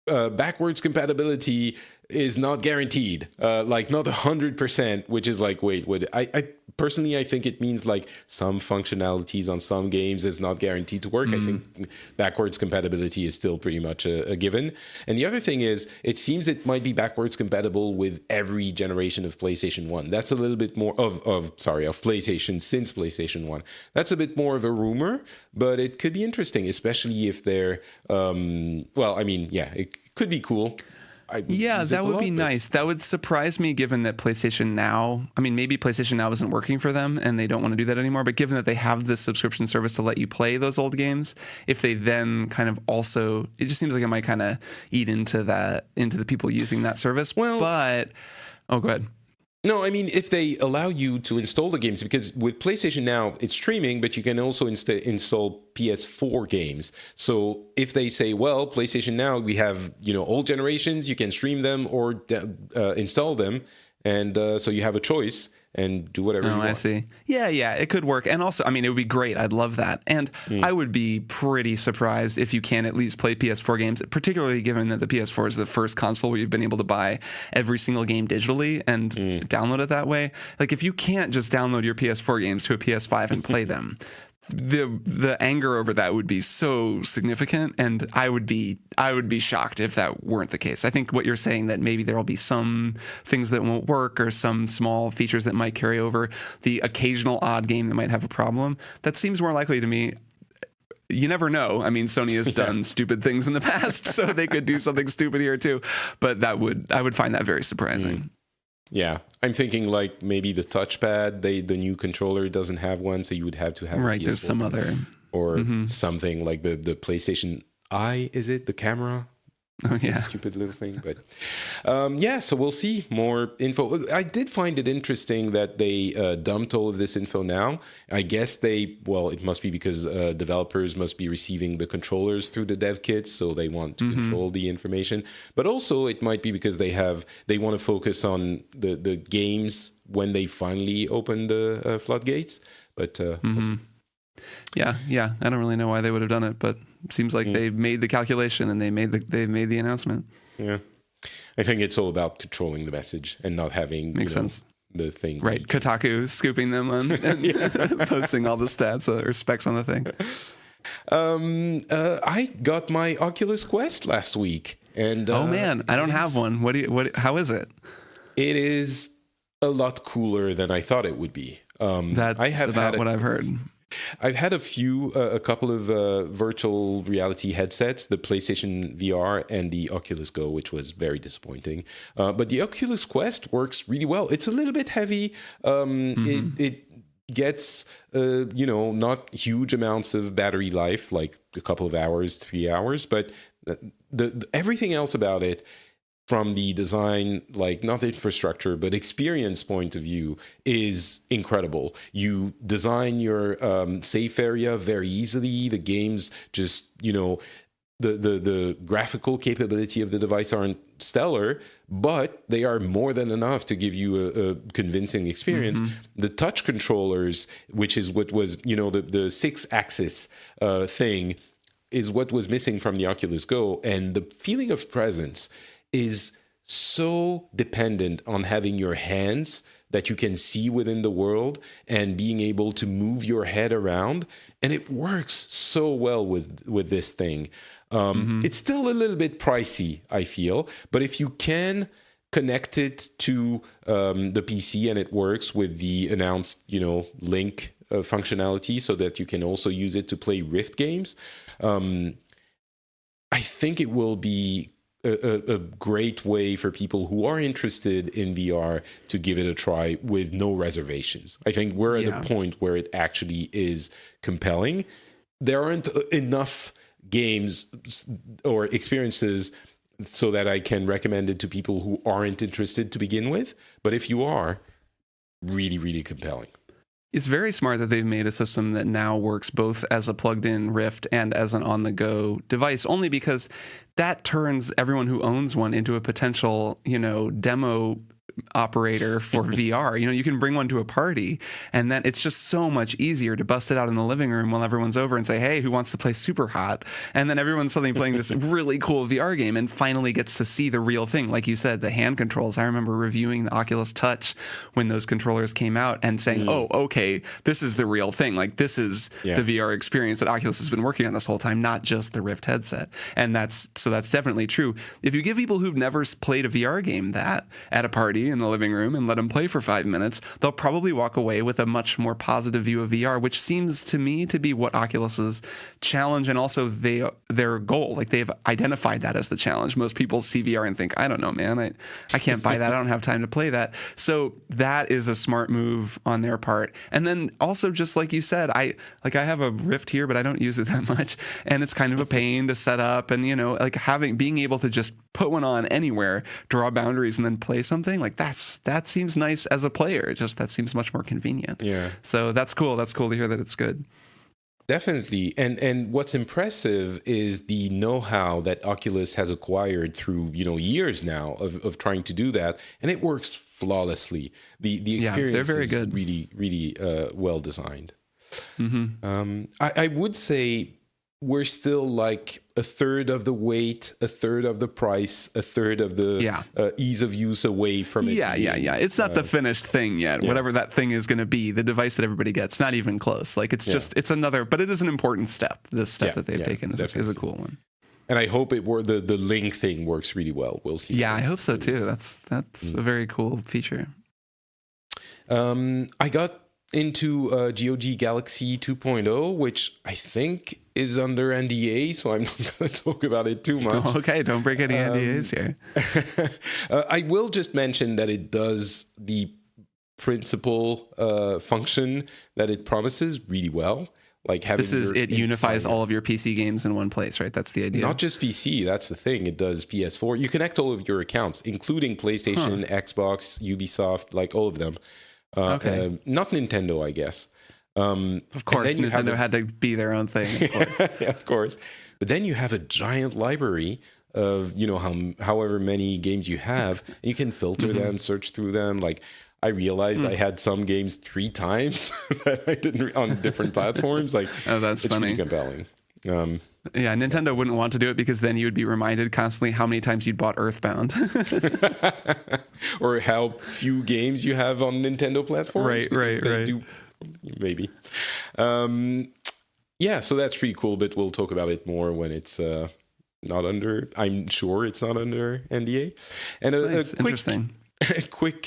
backwards compatibility is not guaranteed, like not 100%, which is like, wait, what? I personally, I think it means like some functionalities on some games is not guaranteed to work. I think backwards compatibility is still pretty much a given. And the other thing is, it seems it might be backwards compatible with every generation of PlayStation 1. That's a little bit more of PlayStation since PlayStation 1. That's a bit more of a rumor, but it could be interesting, especially if they're, it could be cool. That would be nice. That would surprise me, given that PlayStation Now, maybe PlayStation Now isn't working for them and they don't want to do that anymore, but given that they have this subscription service to let you play those old games, if they then kind of also, it just seems like it might kind of eat into the people using that service. Go ahead. No, if they allow you to install the games, because with PlayStation Now, it's streaming, but you can also install PS4 games. So if they say, well, PlayStation Now, we have, old generations, you can stream them or install them. And so you have a choice and do whatever you want. I see. Yeah, it could work. And also, it would be great. I'd love that. And I would be pretty surprised if you can at least play PS4 games, particularly given that the PS4 is the first console where you've been able to buy every single game digitally and download it that way. Like, if you can't just download your PS4 games to a PS5 and play them, the anger over that would be so significant, and I would be shocked if that weren't the case. I think what you're saying, that maybe there will be some things that won't work or some small features that might carry over, the occasional odd game that might have a problem, that seems more likely to me. You never know. Sony has done stupid things in the past, so they could do something stupid here too. But I would find that very surprising. Yeah, I'm thinking like maybe the touchpad, the new controller doesn't have one, so you would have to have right. There's some other or something like the PlayStation Eye. Is it the camera? Oh yeah, stupid little thing. But so we'll see more info. I did find it interesting that they dumped all of this info now. I guess it must be because developers must be receiving the controllers through the dev kits, so they want to control the information. But also it might be because they want to focus on the games when they finally open the floodgates. But we'll see. Yeah. I don't really know why they would have done it, but it seems like they made the calculation and they made the announcement. Yeah, I think it's all about controlling the message and not having sense. The thing. Right, Kotaku scooping them on and posting all the stats or specs on the thing. I got my Oculus Quest last week, and oh man, I don't have one. How is it? It is a lot cooler than I thought it would be. That's about what I've heard. I've had a couple of virtual reality headsets, the PlayStation VR and the Oculus Go, which was very disappointing. But the Oculus Quest works really well. It's a little bit heavy. It gets, not huge amounts of battery life, like a couple of hours, 3 hours, but the everything else about it, from the design, like not the infrastructure, but experience point of view, is incredible. You design your safe area very easily. The games just, the graphical capability of the device aren't stellar, but they are more than enough to give you a convincing experience. The touch controllers, which is what was, the 6-axis thing, is what was missing from the Oculus Go. And the feeling of presence is so dependent on having your hands that you can see within the world and being able to move your head around. And it works so well with this thing. It's still a little bit pricey, I feel, but if you can connect it to the PC and it works with the announced, link functionality so that you can also use it to play Rift games, I think it will be a great way for people who are interested in VR to give it a try with no reservations. I think we're at a point where it actually is compelling. There aren't enough games or experiences so that I can recommend it to people who aren't interested to begin with. But if you are, really, really compelling. It's very smart that they've made a system that now works both as a plugged-in Rift and as an on-the-go device, only because that turns everyone who owns one into a potential, demo operator for VR. You can bring one to a party, and then it's just so much easier to bust it out in the living room while everyone's over and say, hey, who wants to play Super Hot? And then everyone's suddenly playing this really cool VR game and finally gets to see the real thing. Like you said, the hand controls. I remember reviewing the Oculus Touch when those controllers came out and saying, oh, okay, this is the real thing. Like, this is the VR experience that Oculus has been working on this whole time, not just the Rift headset. And that's definitely true. If you give people who've never played a VR game that at a party in the living room and let them play for 5 minutes, they'll probably walk away with a much more positive view of VR, which seems to me to be what Oculus's challenge and also their goal. Like, they've identified that as the challenge. Most people see VR and think, I don't know, man, I can't buy that. I don't have time to play that. So that is a smart move on their part. And then also, just like you said, I have a Rift here, but I don't use it that much. And it's kind of a pain to set up. And, being able to just put one on anywhere, draw boundaries, and then play something, like that seems nice as a player. That seems much more convenient. Yeah. So that's cool. That's cool to hear that it's good. Definitely. And what's impressive is the know-how that Oculus has acquired through, years now of trying to do that. And it works flawlessly. The experience they're very is good. really, really well designed. Mm-hmm. I would say we're still like a third of the weight, a third of the price, a third of the ease of use away from it. Yeah. It's not the finished thing yet. Whatever that thing is going to be, the device that everybody gets, not even close. Like, it's just, it's another, but it is an important step. This step that they've taken is a cool one. And I hope the link thing works really well. We'll see. Yeah, I hope so too. That's a very cool feature. I got into GOG Galaxy 2.0, which I think is under NDA, so I'm not going to talk about it too much. Oh, okay, don't break any NDAs here. I will just mention that it does the principal function that it promises really well. Like, having it unifies all of your PC games in one place, right? That's the idea. Not just PC, that's the thing. It does PS4. You connect all of your accounts, including PlayStation, Xbox, Ubisoft, like all of them. Okay. Not Nintendo, I guess. Of course, Nintendo had to be their own thing. Of course. Yeah, of course. But then you have a giant library of however many games you have, and you can filter them, search through them. Like, I realized I had some games 3 times that I didn't on different platforms. Like, oh, that's funny. Really compelling. Yeah, Nintendo wouldn't want to do it because then you would be reminded constantly how many times you'd bought Earthbound. Or how few games you have on Nintendo platforms. Right. Maybe. So that's pretty cool, but we'll talk about it more when it's not under, I'm sure it's not under NDA. And interesting. A quick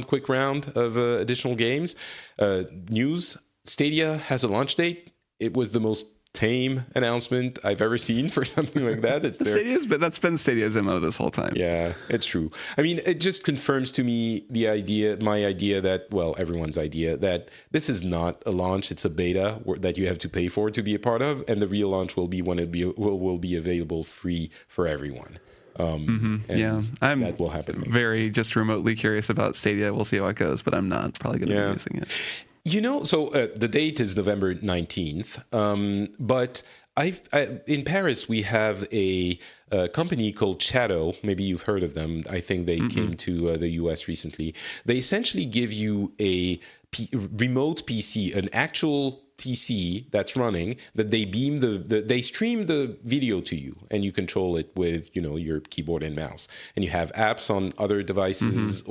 quick round of additional games. News. Stadia has a launch date. It was the most tame announcement I've ever seen for something like that. That's been Stadia's MO this whole time. Yeah, it's true. I mean, it just confirms to me my idea that, well, everyone's idea that this is not a launch, it's a beta that you have to pay for to be a part of, and the real launch will be when it will be available free for everyone. I'm that will happen very just remotely curious about Stadia. We'll see how it goes, but I'm not probably going to be using it. So the date is November 19th, but in Paris we have a company called Shadow. Maybe you've heard of them. I think they came to the US recently. They essentially give you a remote PC, an actual PC that's running, that they beam they stream the video to you, and you control it with your keyboard and mouse, and you have apps on other devices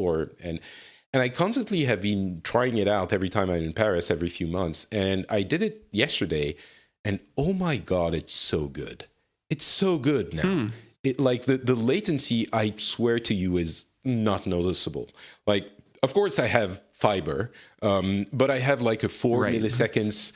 and I constantly have been trying it out every time I'm in Paris, every few months. And I did it yesterday, and oh my God, it's so good. It's so good now. It, like, the latency, I swear to you, is not noticeable. Like, of course, I have fiber, but I have like a 4 milliseconds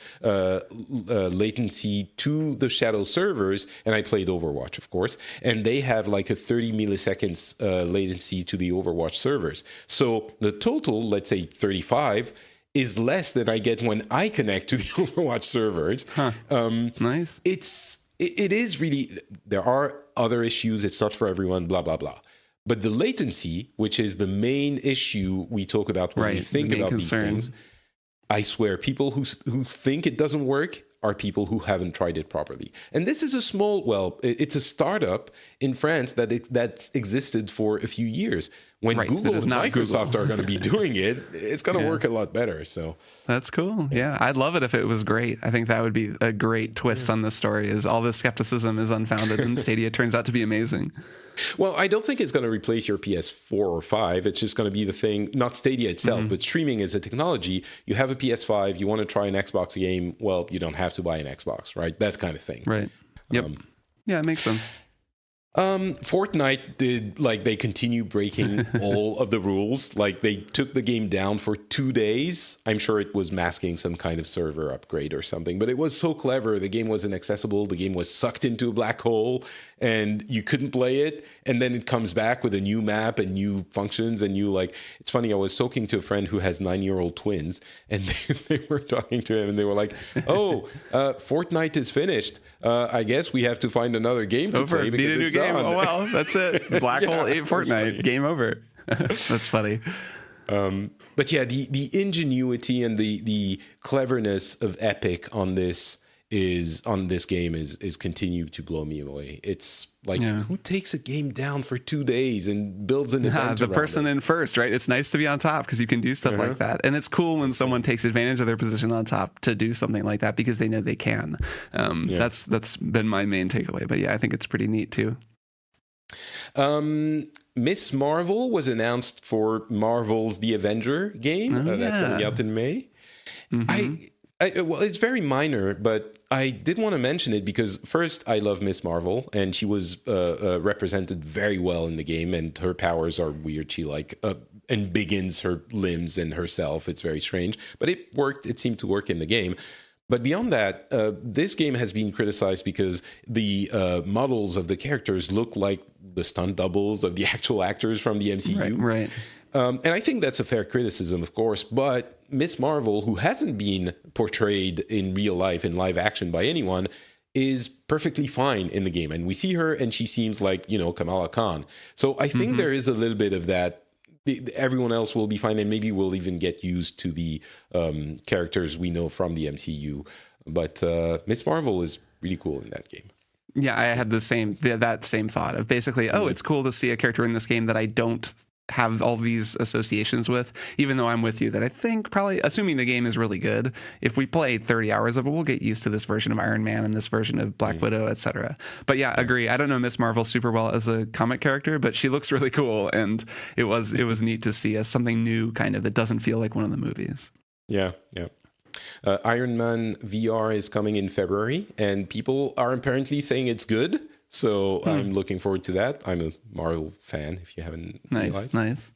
latency to the Shadow servers, and I played Overwatch, of course, and they have like a 30 milliseconds latency to the Overwatch servers. So the total, let's say 35, is less than I get when I connect to the Overwatch servers. Nice. It is really, there are other issues. It's not for everyone, blah, blah, blah. But the latency, which is the main issue we talk about when we think about these things, I swear, people who think it doesn't work are people who haven't tried it properly. And this is a small, it's a startup in France that's existed for a few years. When Google and Microsoft are going to be doing it, it's going to work a lot better. So that's cool. Yeah, I'd love it if it was great. I think that would be a great twist on this story, is all this skepticism is unfounded and Stadia turns out to be amazing. Well, I don't think it's going to replace your PS4 or 5. It's just going to be the thing, not Stadia itself, but streaming as a technology. You have a PS5, you want to try an Xbox game, well, you don't have to buy an Xbox, right? That kind of thing. Right. Yep. Yeah, it makes sense. Fortnite did, like, they continue breaking all of the rules. Like, they took the game down for 2 days. I'm sure it was masking some kind of server upgrade or something, but it was so clever. The game wasn't accessible. The game was sucked into a black hole and you couldn't play it. And then it comes back with a new map and new functions. And it's funny, I was talking to a friend who has 9-year-old twins, and they were talking to him and they were like, Fortnite is finished. I guess we have to find another game to play because it's done. Oh, well, that's it. Black hole ate Fortnite. Game over. That's funny. But yeah, the ingenuity and the cleverness of Epic on this game is continue to blow me away. It's like, who takes a game down for 2 days and builds an event? The person in first, right? It's nice to be on top because you can do stuff like that. And it's cool when someone takes advantage of their position on top to do something like that because they know they can. That's been my main takeaway. But yeah, I think it's pretty neat too. Miss Marvel was announced for Marvel's The Avenger game. That's going to be out in May. Well, it's very minor, but I did want to mention it because first, I love Miss Marvel, and she was represented very well in the game, and her powers are weird. She embiggens her limbs and herself. It's very strange, but it worked. It seemed to work in the game. But beyond that, this game has been criticized because the models of the characters look like the stunt doubles of the actual actors from the MCU. Right. And I think that's a fair criticism, of course. But Miss Marvel, who hasn't been portrayed in real life, in live action by anyone, is perfectly fine in the game. And we see her and she seems like, Kamala Khan. So I think there is a little bit of that. Everyone else will be fine, and maybe we'll even get used to the characters we know from the MCU. But Miss Marvel is really cool in that game. Yeah, I had that same thought of basically, it's cool to see a character in this game that I don't have all these associations with, even though I'm with you that I think probably, assuming the game is really good, if we play 30 hours of it, we'll get used to this version of Iron Man and this version of Black Widow, etc. But yeah, agree. I don't know Miss Marvel super well as a comic character, but she looks really cool, and it was neat to see as something new, kind of, that doesn't feel like one of the movies. Yeah. Iron Man VR is coming in February, and people are apparently saying it's good. So I'm looking forward to that. I'm a Marvel fan, if you haven't realized. Nice.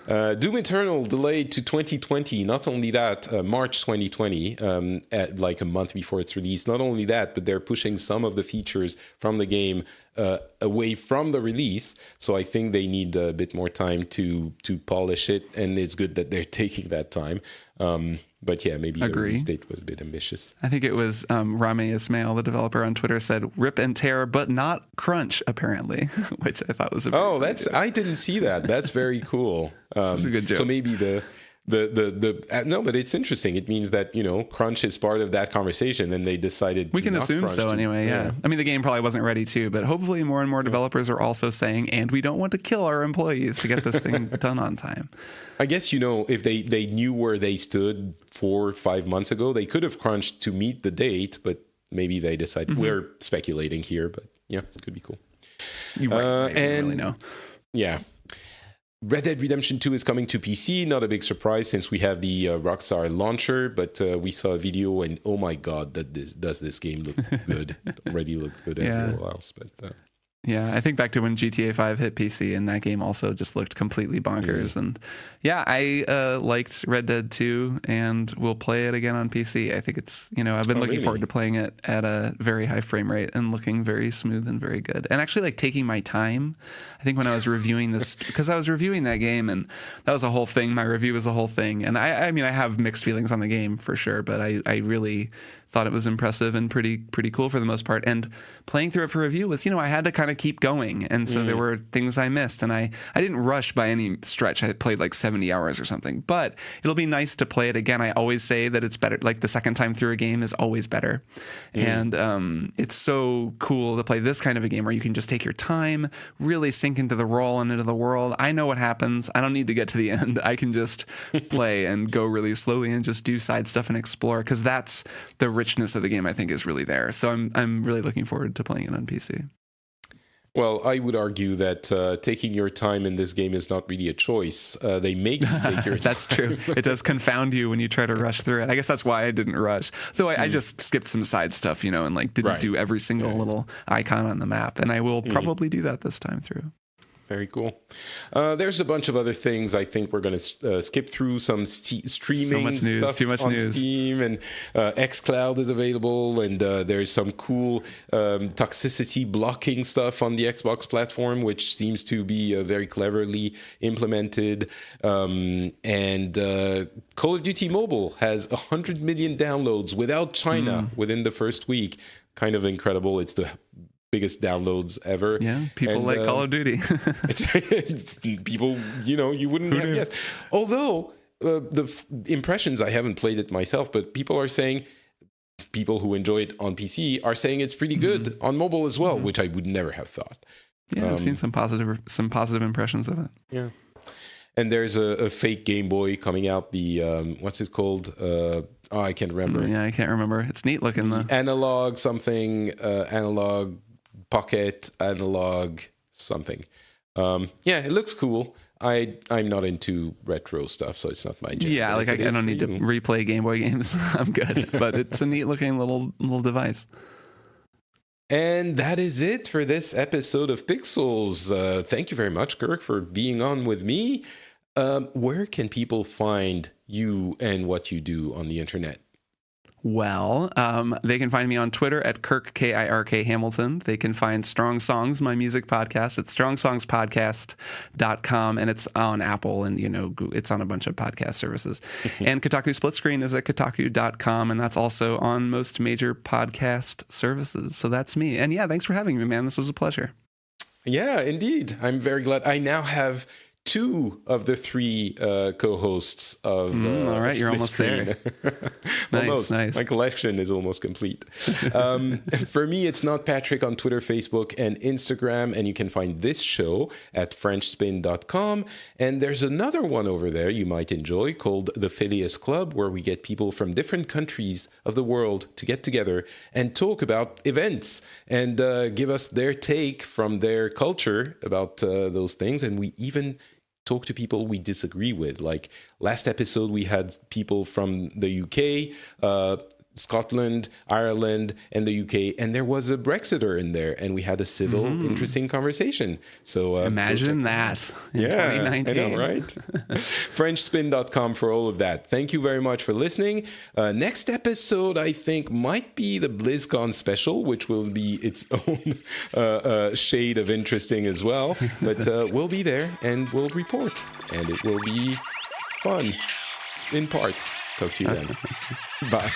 Doom Eternal delayed to 2020. Not only that, March 2020, at like a month before its release. Not only that, but they're pushing some of the features from the game away from the release. So I think they need a bit more time to polish it, and it's good that they're taking that time. But yeah, maybe the release date was a bit ambitious. I think it was Rami Ismail, the developer on Twitter, said "rip and tear, but not crunch," apparently, which I thought was I didn't see that. That's very cool. That's a good joke. So maybe no, but it's interesting. It means that crunch is part of that conversation, and they decided we can assume so anyway. Yeah, I mean the game probably wasn't ready too, but hopefully more and more developers are also saying, and we don't want to kill our employees to get this thing done on time. I guess if they knew where they stood 4 or 5 months ago, they could have crunched to meet the date, but maybe they decided. We're speculating here, but yeah, it could be cool. You're right. I don't really know. Yeah. Red Dead Redemption 2 is coming to PC. Not a big surprise since we have the Rockstar launcher, but we saw a video and oh my god, does this game look good? It already looked good everywhere else, but Yeah, I think back to when GTA 5 hit PC, and that game also just looked completely bonkers. And yeah, I liked Red Dead 2, and we'll play it again on PC. I think it's, I've been looking forward to playing it at a very high frame rate and looking very smooth and very good. And actually, like, taking my time. I think when I was reviewing this, because I was reviewing that game, and that was a whole thing. My review was a whole thing. And I mean, I have mixed feelings on the game for sure, but I really thought it was impressive and pretty cool for the most part. And playing through it for review was, I had to kind of keep going. And so there were things I missed, and I didn't rush by any stretch. I played like 70 hours or something, but it'll be nice to play it again. I always say that it's better. Like, the second time through a game is always better. And it's so cool to play this kind of a game where you can just take your time, really sink into the role and into the world. I know what happens. I don't need to get to the end. I can just play and go really slowly and just do side stuff and explore, because that's the richness of the game, I think, is really there. So I'm really looking forward to playing it on PC. Well, I would argue that taking your time in this game is not really a choice. They make you take your time. That's true. It does confound you when you try to rush through it. I guess that's why I didn't rush. Though I just skipped some side stuff, and like didn't do every single little icon on the map. And I will probably do that this time through. Very cool. There's a bunch of other things. I think we're going to skip through some streaming so much news, stuff too much on news. Steam, and xCloud is available, and there's some cool toxicity blocking stuff on the Xbox platform, which seems to be very cleverly implemented. And Call of Duty Mobile has 100 million downloads without China within the first week. Kind of incredible. It's the biggest downloads ever. Yeah, people like Call of Duty. People, you wouldn't have guessed. Although the impressions, I haven't played it myself, but people are saying, people who enjoy it on PC are saying it's pretty good on mobile as well, which I would never have thought. Yeah, I've seen some positive impressions of it. Yeah. And there's a fake Game Boy coming out. The what's it called? I can't remember. Yeah, I can't remember. It's neat looking though. Analog something. Analog Pocket, analog something. It looks cool. I'm not into retro stuff, so it's not my jam. Yeah, like I don't need to replay Game Boy games. I'm good, but it's a neat looking little device. And that is it for this episode of Pixels. Thank you very much, Kirk, for being on with me. Where can people find you and what you do on the internet? Well, they can find me on Twitter at Kirk, K-I-R-K Hamilton. They can find Strong Songs, my music podcast, at strongsongspodcast.com, and it's on Apple, and, it's on a bunch of podcast services. And Kotaku Split Screen is at kotaku.com, and that's also on most major podcast services. So that's me. And yeah, thanks for having me, man. This was a pleasure. Yeah, indeed. I'm very glad. I now have 2 of the 3 co-hosts of all right, you're almost Screen. there. Almost. Nice. My collection is almost complete. For me, it's Not Patrick on Twitter, Facebook, and Instagram, and you can find this show at frenchspin.com. And there's another one over there you might enjoy called the Phileas Club, where we get people from different countries of the world to get together and talk about events and give us their take from their culture about those things. And we even talk to people we disagree with. Like last episode, we had people from the UK, Scotland, Ireland, and the UK, and there was a Brexiter in there, and we had a civil, interesting conversation. So imagine that in 2019. I know, right? Frenchspin.com for all of that. Thank you very much for listening. Next episode, I think, might be the BlizzCon special, which will be its own shade of interesting as well. But we'll be there, and we'll report, and it will be fun in parts. Talk to you then. Bye.